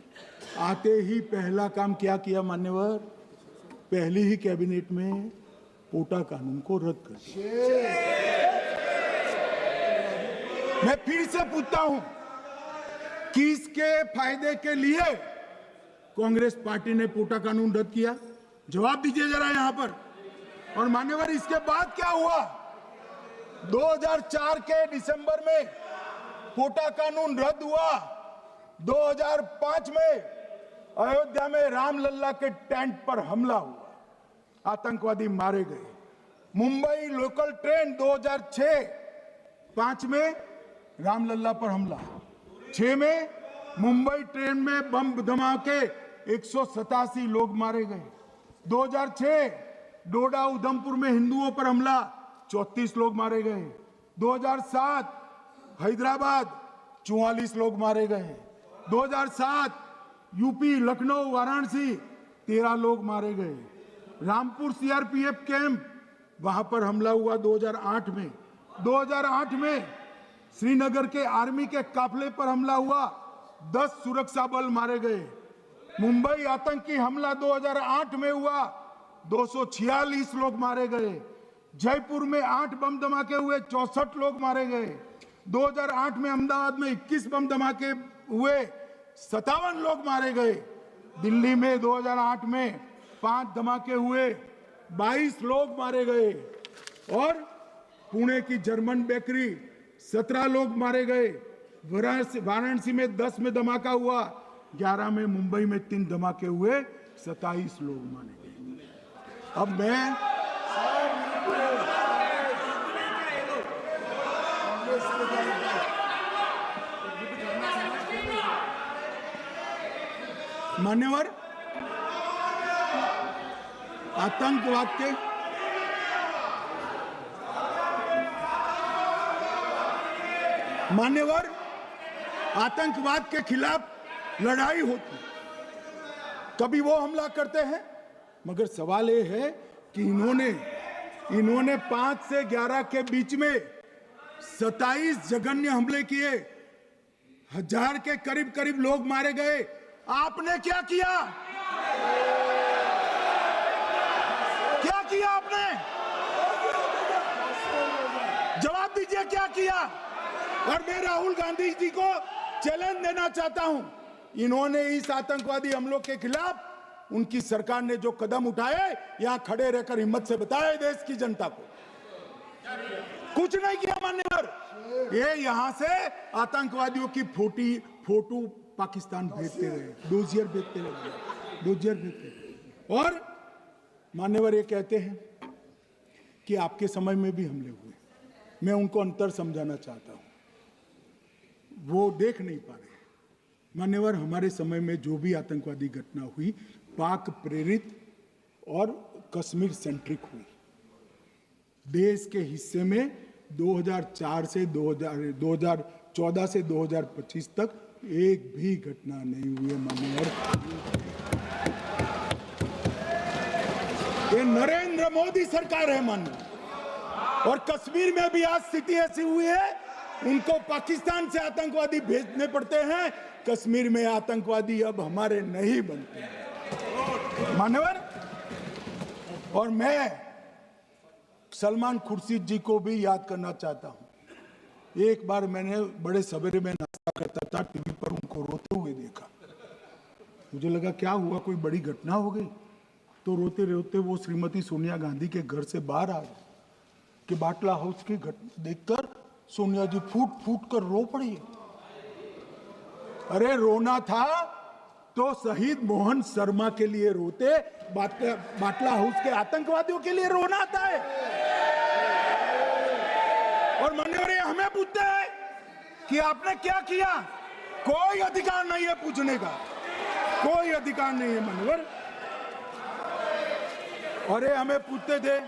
आते ही पहला काम क्या किया मान्यवर? पहली ही कैबिनेट में पोटा कानून को रद्द कर दिया। मैं फिर से पूछता हूं, किसके फायदे के लिए कांग्रेस पार्टी ने पोटा कानून रद्द किया? जवाब दीजिए जरा यहां पर। और मान्यवर, इसके बाद क्या हुआ? 2004 के दिसंबर में पोटा कानून रद्द हुआ। 2005 में अयोध्या में रामलल्ला के टेंट पर हमला हुआ, आतंकवादी मारे गए। मुंबई लोकल ट्रेन 2005 में रामलल्ला पर हमला, 6 में मुंबई ट्रेन में बम धमाके, 187 लोग मारे गए। 2006 डोडा उधमपुर में हिंदुओं पर हमला, 34 लोग मारे गए। 2007 हैदराबाद 44 लोग मारे गए। 2007 यूपी लखनऊ वाराणसी 13 लोग मारे गए। रामपुर सीआरपीएफ कैंप वहां पर हमला हुआ 2008 में। 2008 में श्रीनगर के आर्मी के काफिले पर हमला हुआ, 10 सुरक्षा बल मारे गए। मुंबई आतंकी हमला 2008 में हुआ, 246 लोग मारे गए। जयपुर में 8 बम धमाके हुए, 64 लोग मारे गए। 2008 में अहमदाबाद में 21 बम धमाके हुए, 57 लोग मारे गए। दिल्ली में 2008 में 5 धमाके हुए, 22 लोग मारे गए। और पुणे की जर्मन बेकरी 17 लोग मारे गए। वाराणसी में 10 में धमाका हुआ, 11 में मुंबई में 3 धमाके हुए, 27 लोग मारे गए। अब मैं मान्यवर आतंकवाद के खिलाफ लड़ाई होती, कभी वो हमला करते हैं, मगर सवाल ये है कि इन्होंने 5 से 11 के बीच में 27 जघन्य हमले किए, 1000 के करीब लोग मारे गए। आपने क्या किया? क्या किया आपने? जवाब दीजिए, क्या किया? और मैं राहुल गांधी जी को चैलेंज देना चाहता हूं, इन्होंने इस आतंकवादी हमलों के खिलाफ उनकी सरकार ने जो कदम उठाए, यहां खड़े रहकर हिम्मत से बताए देश की जनता को, कुछ नहीं किया मान्यवर। ये यहां से आतंकवादियों की फोटो पाकिस्तान भेजते रहे, डोजियर भेजते रहे। और मान्यवर ये कहते हैं कि आपके समय में भी हमले हुए। मैं उनको अंतर समझाना चाहता हूं, वो देख नहीं पा रहे। मान्यवर, हमारे समय में जो भी आतंकवादी घटना हुई, पाक प्रेरित और कश्मीर सेंट्रिक हुई। देश के हिस्से में 2014 से 2025 तक एक भी घटना नहीं हुई है मान्यवर। ये नरेंद्र मोदी सरकार है मान्यवर। और कश्मीर में भी आज स्थिति ऐसी हुई है, उनको पाकिस्तान से आतंकवादी भेजने पड़ते हैं। कश्मीर में आतंकवादी अब हमारे नहीं बनते हैं मान्यवर। और मैं सलमान खुर्शीद जी को भी याद करना चाहता हूं। एक बार मैंने बड़े सवेरे में नाश्ता करता था, टीवी पर उनको रोते हुए देखा। मुझे लगा क्या हुआ, कोई बड़ी घटना हो गई। तो रोते रोते वो श्रीमती सोनिया गांधी के घर से बाहर आ गए कि बाटला हाउस की घटना देखकर सोनिया जी फूट फूट कर रो पड़ी। अरे रोना था तो शहीद मोहन शर्मा के लिए रोते, बाटला हाउस के आतंकवादियों के लिए रोना आता है। और मान्यवर हमें पूछते हैं कि आपने क्या किया? कोई अधिकार नहीं है पूछने का, कोई अधिकार नहीं है मान्यवर। और ये हमें पूछते थे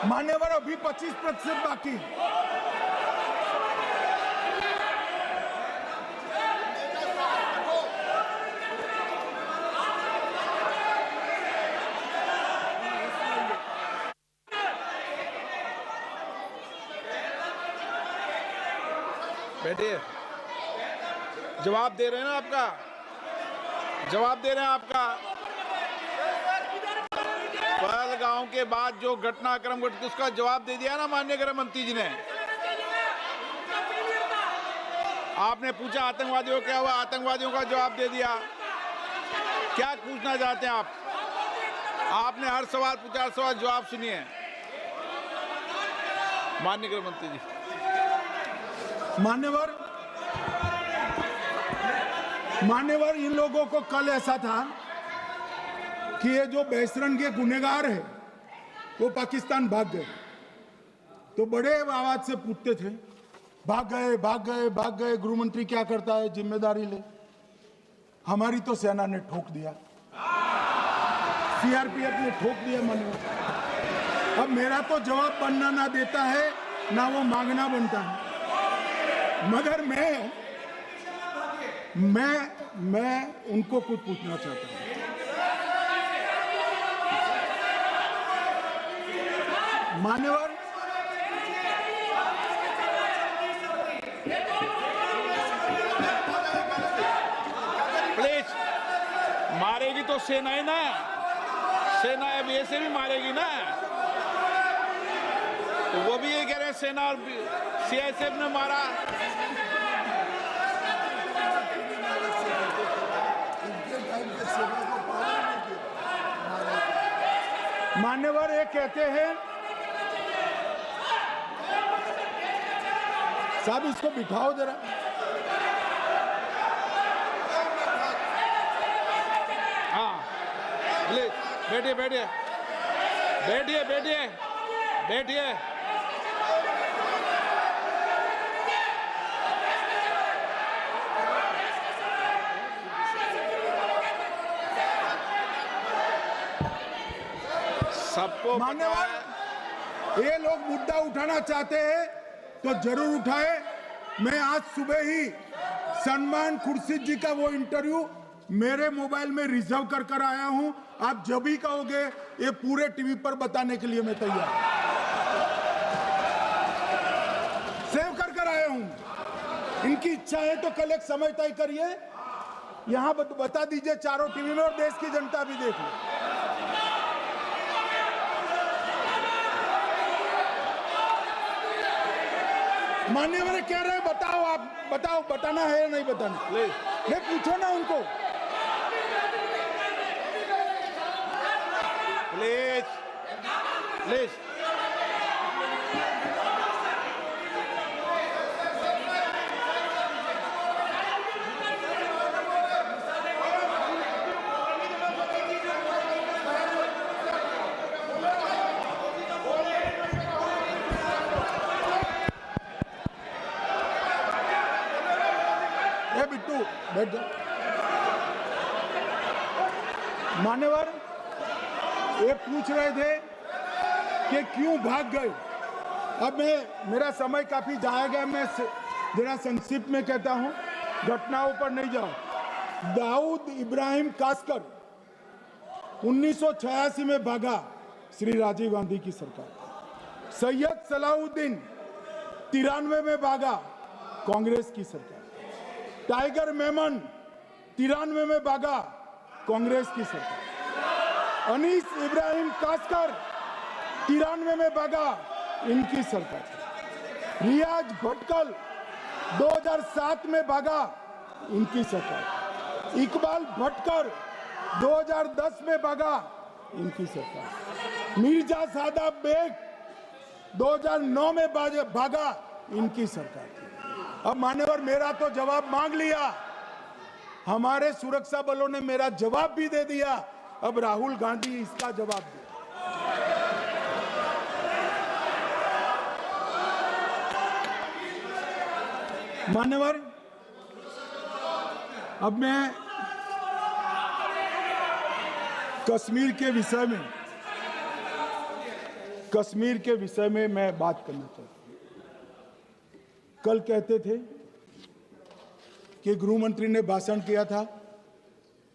मान्यवर, अभी 25% बाकी। बैठिए, जवाब दे रहे हैं ना आपका, जवाब दे रहे हैं आपका। पहलगांव के बाद जो घटनाक्रम घटित, उसका जवाब दे दिया ना माननीय गृह मंत्री जी ने। आपने पूछा आतंकवादियों क्या हुआ, आतंकवादियों का जवाब दे दिया। क्या पूछना चाहते हैं आप? आपने हर सवाल पूछा, हर सवाल जवाब सुनिए माननीय गृह मंत्री जी। मान्यवर, इन लोगों को कल ऐसा था कि ये जो बेसरन के गुनहगार है वो पाकिस्तान भाग गए, तो बड़े आवाज से पूछते थे भाग गए भाग गए भाग गए, गृह मंत्री क्या करता है, जिम्मेदारी ले। हमारी तो सेना ने ठोक दिया, सीआरपीएफ ने ठोक दिया मन में। अब मेरा तो जवाब बनना ना देता है ना वो मांगना बनता है, मगर मैं उनको कुछ पूछना चाहता हूं। मान्यवर, प्लीज, मारेगी तो सेना ही ना, सेना अब ऐसे भी मारेगी ना, तो वो भी ये कह रहे हैं सेना और सीआईएसएफ ने मारा। मान्यवर ये कहते हैं, साहब इसको बिठाओ जरा। हाँ प्लीज बैठिए बैठिए बैठिए बैठिए बैठिए। सबको मान्यवर, ये लोग मुद्दा उठाना चाहते हैं तो जरूर उठाए। मैं आज सुबह ही सलमान खुर्शीद जी का वो इंटरव्यू मेरे मोबाइल में रिजर्व कर आया हूं। आप जब भी कहोगे ये पूरे टीवी पर बताने के लिए मैं तैयार, सेव कर आया हूं। इनकी इच्छा है तो कल एक समय तय करिए, यहां बता दीजिए चारों टीवी में, और देश की जनता भी देख ले। मान्यवर कह रहे हैं बताओ, आप बताओ, बताना है या नहीं बताना, ये पूछो ना उनको। प्लीज प्लीज बिट्टू बैठ जाओ। मान्यवर ये पूछ रहे थे कि क्यों भाग गए। अब मेरा समय काफी जाएगा, मैं जरा संक्षिप्त में कहता हूं, घटनाओं पर नहीं जाऊं। दाऊद इब्राहिम कासकर 1986 में भागा, श्री राजीव गांधी की सरकार। सैयद सलाउद्दीन 93 में भागा, कांग्रेस की सरकार। टाइगर मेमन 93 में भागा, कांग्रेस की सरकार। अनीस इब्राहिम कासकर 93 में भागा, इनकी सरकार। रियाज भटकल 2007 में भागा, इनकी सरकार। इकबाल भटकर 2010 में भागा, इनकी सरकार। मिर्जा सादाब बेग 2009 में भागा, इनकी सरकार। अब मान्यवर मेरा तो जवाब मांग लिया, हमारे सुरक्षा बलों ने मेरा जवाब भी दे दिया, अब राहुल गांधी इसका जवाब दे। मान्यवर, अब मैं कश्मीर के विषय में मैं बात करना चाहता हूं। कल कहते थे कि गृह मंत्री ने भाषण किया था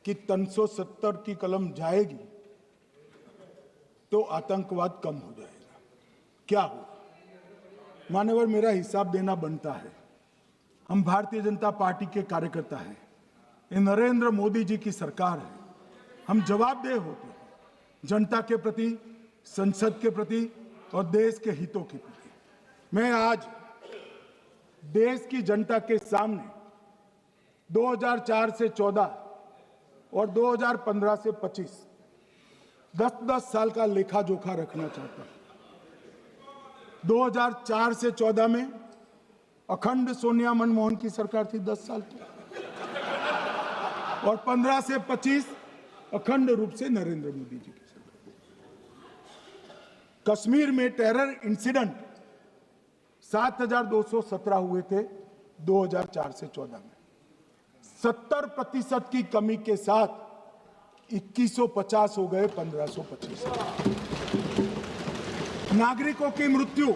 कि 370 की कलम जाएगी तो आतंकवाद कम हो जाएगा। क्या हुआ? मान्यवर मेरा हिसाब देना बनता है। हम भारतीय जनता पार्टी के कार्यकर्ता हैं, ये नरेंद्र मोदी जी की सरकार है, हम जवाबदेह होते हैं जनता के प्रति, संसद के प्रति और देश के हितों के प्रति। मैं आज देश की जनता के सामने 2004 से 14 और 2015 से 25 10-10 साल का लेखा जोखा रखना चाहता हूं। 2004 से 14 में अखंड सोनिया मनमोहन की सरकार थी 10 साल की, और 15 से 25 अखंड रूप से नरेंद्र मोदी जी की सरकार। कश्मीर में टेरर इंसिडेंट 7,217 हुए थे 2004 से 14 में। 70% की कमी के साथ 2150 हो गए 1525। नागरिकों की मृत्यु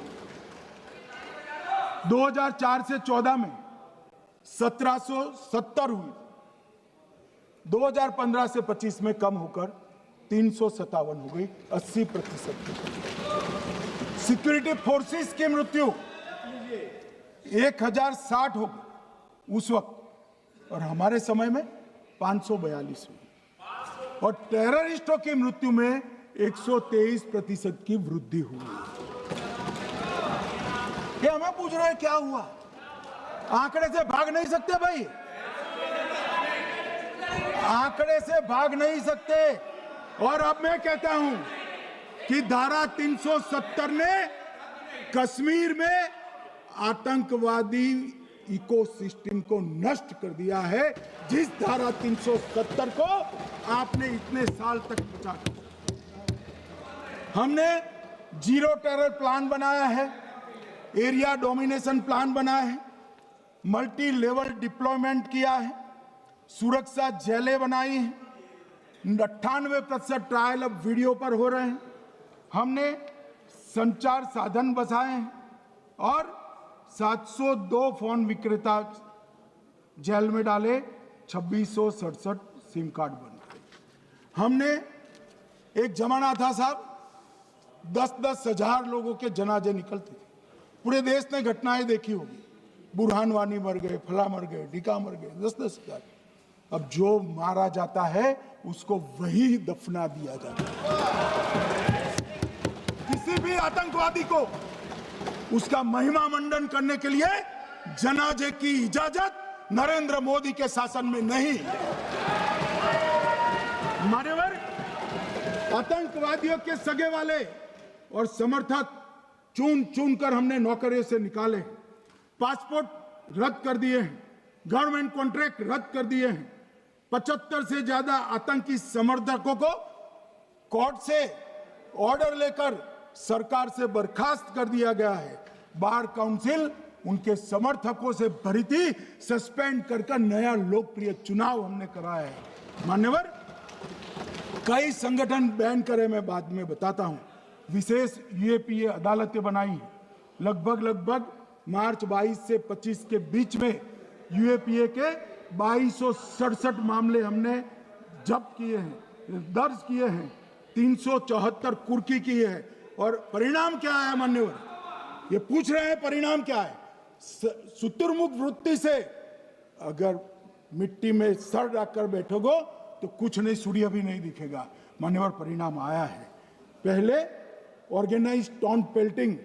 2004 से 14 में 1770 हुई, 2015 से 25 में कम होकर 357 हो गई, 80%। सिक्योरिटी फोर्सेस की मृत्यु 1060 हो गई उस वक्त, और हमारे समय में 542 हुई, और टेररिस्टों की मृत्यु में 123% की वृद्धि हुई। ये हमें पूछ रहे हैं क्या हुआ? आंकड़े से भाग नहीं सकते भाई, आंकड़े से भाग नहीं सकते। और अब मैं कहता हूं कि धारा 370 ने कश्मीर में आतंकवादी इकोसिस्टम को नष्ट कर दिया है, जिस धारा 370 को आपने इतने साल तक बचा कर। हमने जीरो टेरर प्लान बनाया है, एरिया डोमिनेशन प्लान बनाया है, मल्टी लेवल डिप्लॉयमेंट किया है, सुरक्षा जेलें बनाई हैं, 98% ट्रायल अब वीडियो पर हो रहे हैं। हमने संचार साधन बसाए हैं और 702 फोन विक्रेता जेल में डाले, 2667 सिम कार्ड बन गए। हमने एक जमाना था साहब, 10-10 हजार लोगों के जनाजे निकलते थे। पूरे देश ने घटनाएं देखी होगी, बुरहान वानी मर गए, फला मर गए, ढिका मर गए, 10-10 हजार। अब जो मारा जाता है उसको वही दफना दिया जाता है। किसी भी आतंकवादी को उसका महिमा मंडन करने के लिए जनाजे की इजाजत नरेंद्र मोदी के शासन में नहीं। मान्यवर, आतंकवादियों के सगे वाले और समर्थक चुन चुन कर हमने नौकरियों से निकाले, पासपोर्ट रद्द कर दिए हैं, गवर्नमेंट कॉन्ट्रैक्ट रद्द कर दिए हैं, 75 से ज्यादा आतंकी समर्थकों को कोर्ट से ऑर्डर लेकर सरकार से बर्खास्त कर दिया गया है। बार काउंसिल उनके समर्थकों से भरी थी, सस्पेंड कर नया लोकप्रिय चुनाव हमने कराया है। मान्यवर, कई संगठन बैन करे, मैं बाद में बताता हूं। विशेष यूएपीए अदालतें बनाई हैं, लगभग मार्च 22 से 25 के बीच में यूएपीए के 2267 मामले हमने जब्त किए हैं, दर्ज किए हैं, 374 कुर्की की है। और परिणाम क्या है मान्यवर? ये पूछ रहे हैं परिणाम क्या है? शुतुरमुख वृत्ति से अगर मिट्टी में सर रखकर बैठोगे तो कुछ नहीं, सूर्य भी नहीं दिखेगा। मान्यवर, परिणाम आया है। पहले ऑर्गेनाइज टाउन पेल्टिंग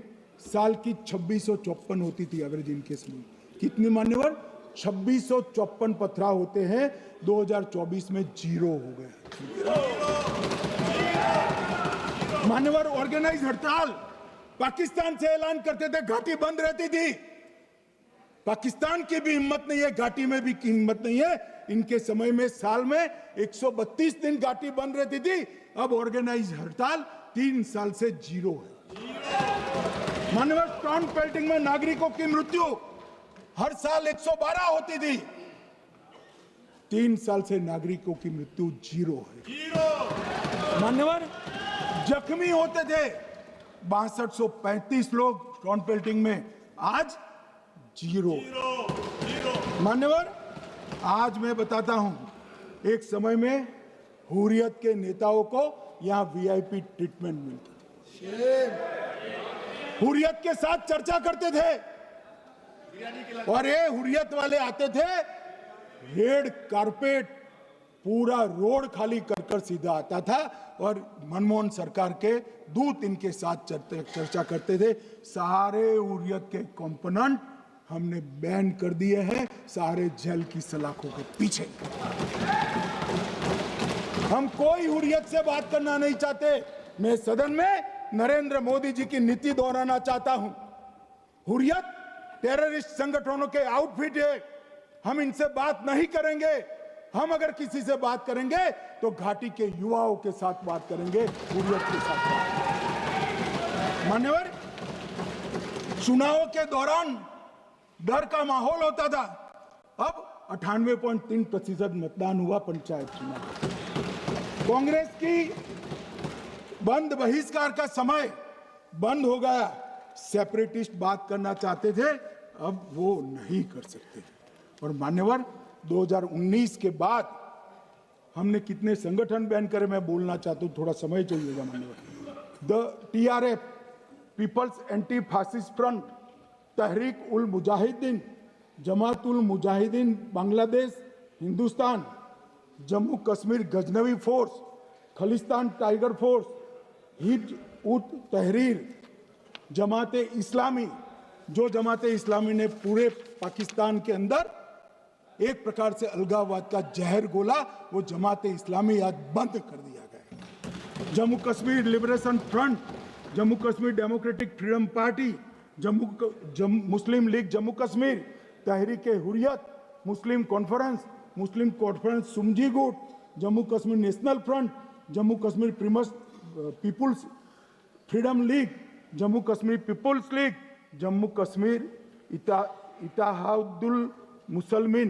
साल की 2654 होती थी एवरेज इन केस में। कितनी मान्यवर? 2654 पथराव होते हैं, 2024 में 0 हो गए। मान्यवर, ऑर्गेनाइज हड़ताल पाकिस्तान से ऐलान करते थे, घाटी बंद रहती थी। पाकिस्तान की भी हिम्मत नहीं है, घाटी में भी हिम्मत नहीं है। इनके समय में साल में 132 दिन घाटी बंद रहती थी, अब ऑर्गेनाइज हड़ताल 3 साल से 0 है। मान्यवर, टाउन पेल्टिंग में नागरिकों की मृत्यु हर साल 112 होती थी, 3 साल से नागरिकों की मृत्यु 0 है। मान्यवर, जख्मी होते थे 6235 लोग टाउन पेल्टिंग में, आज 0। मान्यवर, आज मैं बताता हूं, एक समय में हुर्रियत के नेताओं को यहां वीआईपी ट्रीटमेंट मिलती, हुर्रियत के साथ चर्चा करते थे, और ये हुर्रियत वाले आते थे, रेड कारपेट पूरा रोड खाली कर सीधा आता था, और मनमोहन सरकार के दूत इनके साथ चर्चा करते थे। सारे हुर्रियत के कंपोनेंट हमने बैन कर दिए हैं, सारे जेल की सलाखों के पीछे। हम कोई हुर्रियत से बात करना नहीं चाहते। मैं सदन में नरेंद्र मोदी जी की नीति दोहराना चाहता हूं। हुर्रियत टेररिस्ट संगठनों के आउटफिट है, हम इनसे बात नहीं करेंगे। हम अगर किसी से बात करेंगे तो घाटी के युवाओं के साथ बात करेंगे, हुर्रियत के साथ बात करेंगे। मान्यवर, चुनाव के दौरान डर का माहौल होता था, अब 98.3% मतदान हुआ पंचायत चुनाव। कांग्रेस की बंद बहिष्कार का समय बंद हो गया। सेपरेटिस्ट बात करना चाहते थे, अब वो नहीं कर सकते। और मान्यवर, 2019 के बाद हमने कितने संगठन बैन करे, मैं बोलना चाहता हूं, थोड़ा समय चाहिएगा मान्यवर। The TRF, people's anti fascist front, Tehreek ul Mujahideen, Jamaat ul Mujahideen Bangladesh Hindustan, Jammu Kashmir Ghaznavi force, Khalistan tiger force, Hizb ut Tahrir, Jamaat Islami, जो जमात इस्लामी ने पूरे पाकिस्तान के अंदर एक प्रकार से अलगाववाद का जहर घोला, वो जमात इस्लामी आज बंद कर दिया गया। Jammu Kashmir liberation front, Jammu Kashmir democratic freedom party, Muslim league Jammu Kashmir, Tahreek Hurriyat, Muslim conference सुमजी गुट, Jammu Kashmir national front, Jammu Kashmir people's freedom league, Jammu Kashmir people's league, Jammu Kashmir Ittehadul Musalman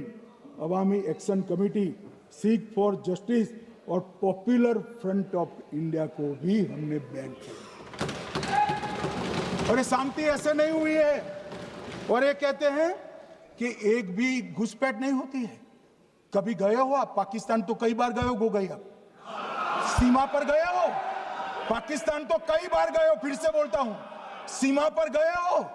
Awami action committee, Sikhs for justice और पॉपुलर फ्रंट ऑफ इंडिया को भी हमने बैन किया। और ये शांति ऐसे नहीं हुई है। और ये कहते हैं कि एक भी घुसपैठ नहीं होती है। कभी गए हो आप पाकिस्तान? तो कई बार गए हो गए आप सीमा पर गए हो? पाकिस्तान तो कई बार गए हो, फिर से बोलता हूं, सीमा पर गए हो,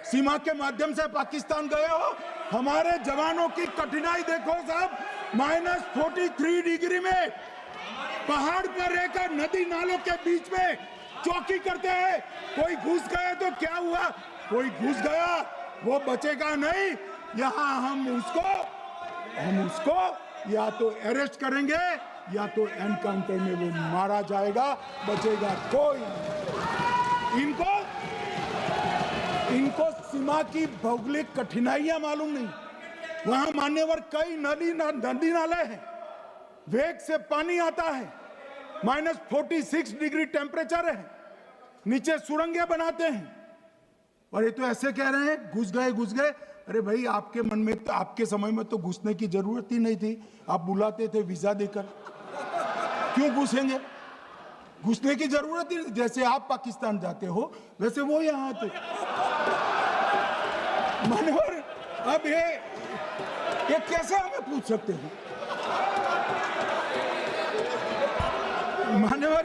सीमा के माध्यम से पाकिस्तान गए हो। हमारे जवानों की कठिनाई देखो साहब, -43 डिग्री में पहाड़ पर रहकर नदी नालों के बीच में चौकी करते हैं। कोई घुस गए तो क्या हुआ? कोई घुस गया, वो बचेगा नहीं। यहां हम उसको या तो अरेस्ट करेंगे या तो एनकाउंटर में वो मारा जाएगा, बचेगा कोई नहीं। इनको सीमा की भौगोलिक कठिनाइयां मालूम नहीं। वहां मान्यवर कई नदी नाले हैं, वेग से पानी आता है, -46 डिग्री टेम्परेचर है, नीचे सुरंगें बनाते हैं। और ये तो ऐसे कह रहे हैं घुस गए। अरे भाई, आपके मन में तो, आपके समय में तो घुसने की जरूरत ही नहीं थी। आप बुलाते थे वीजा देकर, क्यों घुसेंगे? घुसने की जरूरत ही, जैसे आप पाकिस्तान जाते हो वैसे वो यहाँ आते। मान्यवर, अब ये कैसे हमें पूछ सकते हैं? मान्यवर,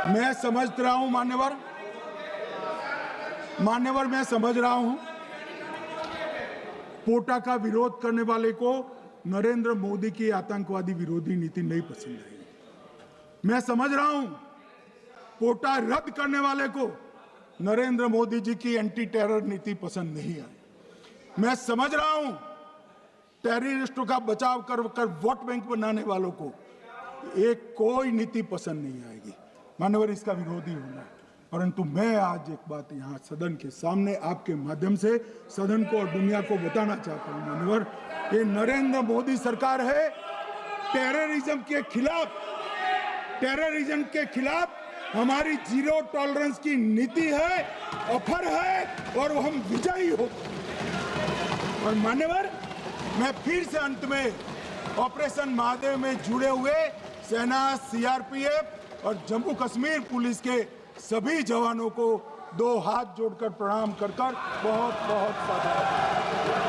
मैं समझ रहा हूं मान्यवर, मैं समझ रहा हूं पोटा का विरोध करने वाले को नरेंद्र मोदी की आतंकवादी विरोधी नीति नहीं पसंद आई। मैं समझ रहा हूं पोटा रद्द करने वाले को नरेंद्र मोदी जी की एंटी टेरर नीति पसंद नहीं आई। मैं समझ रहा हूं टेररिस्टों का बचाव कर वोट बैंक बनाने वालों को एक कोई नीति पसंद नहीं आएगी। मानवर, इसका विरोधी होना है। परंतु मैं आज एक बात यहाँ सदन के सामने आपके माध्यम से सदन को और दुनिया को बताना चाहता हूँ। मानवर, ये नरेंद्र मोदी सरकार है टेररिज्म के खिलाफ हमारी जीरो टॉलरेंस की नीति है, ऑफर है, और हम विजयी हो। और मान्यवर, मैं फिर से अंत में ऑपरेशन महादेव में जुड़े हुए सेना, CRPF और जम्मू कश्मीर पुलिस के सभी जवानों को 2 हाथ जोड़कर प्रणाम कर बहुत बहुत साधुवाद।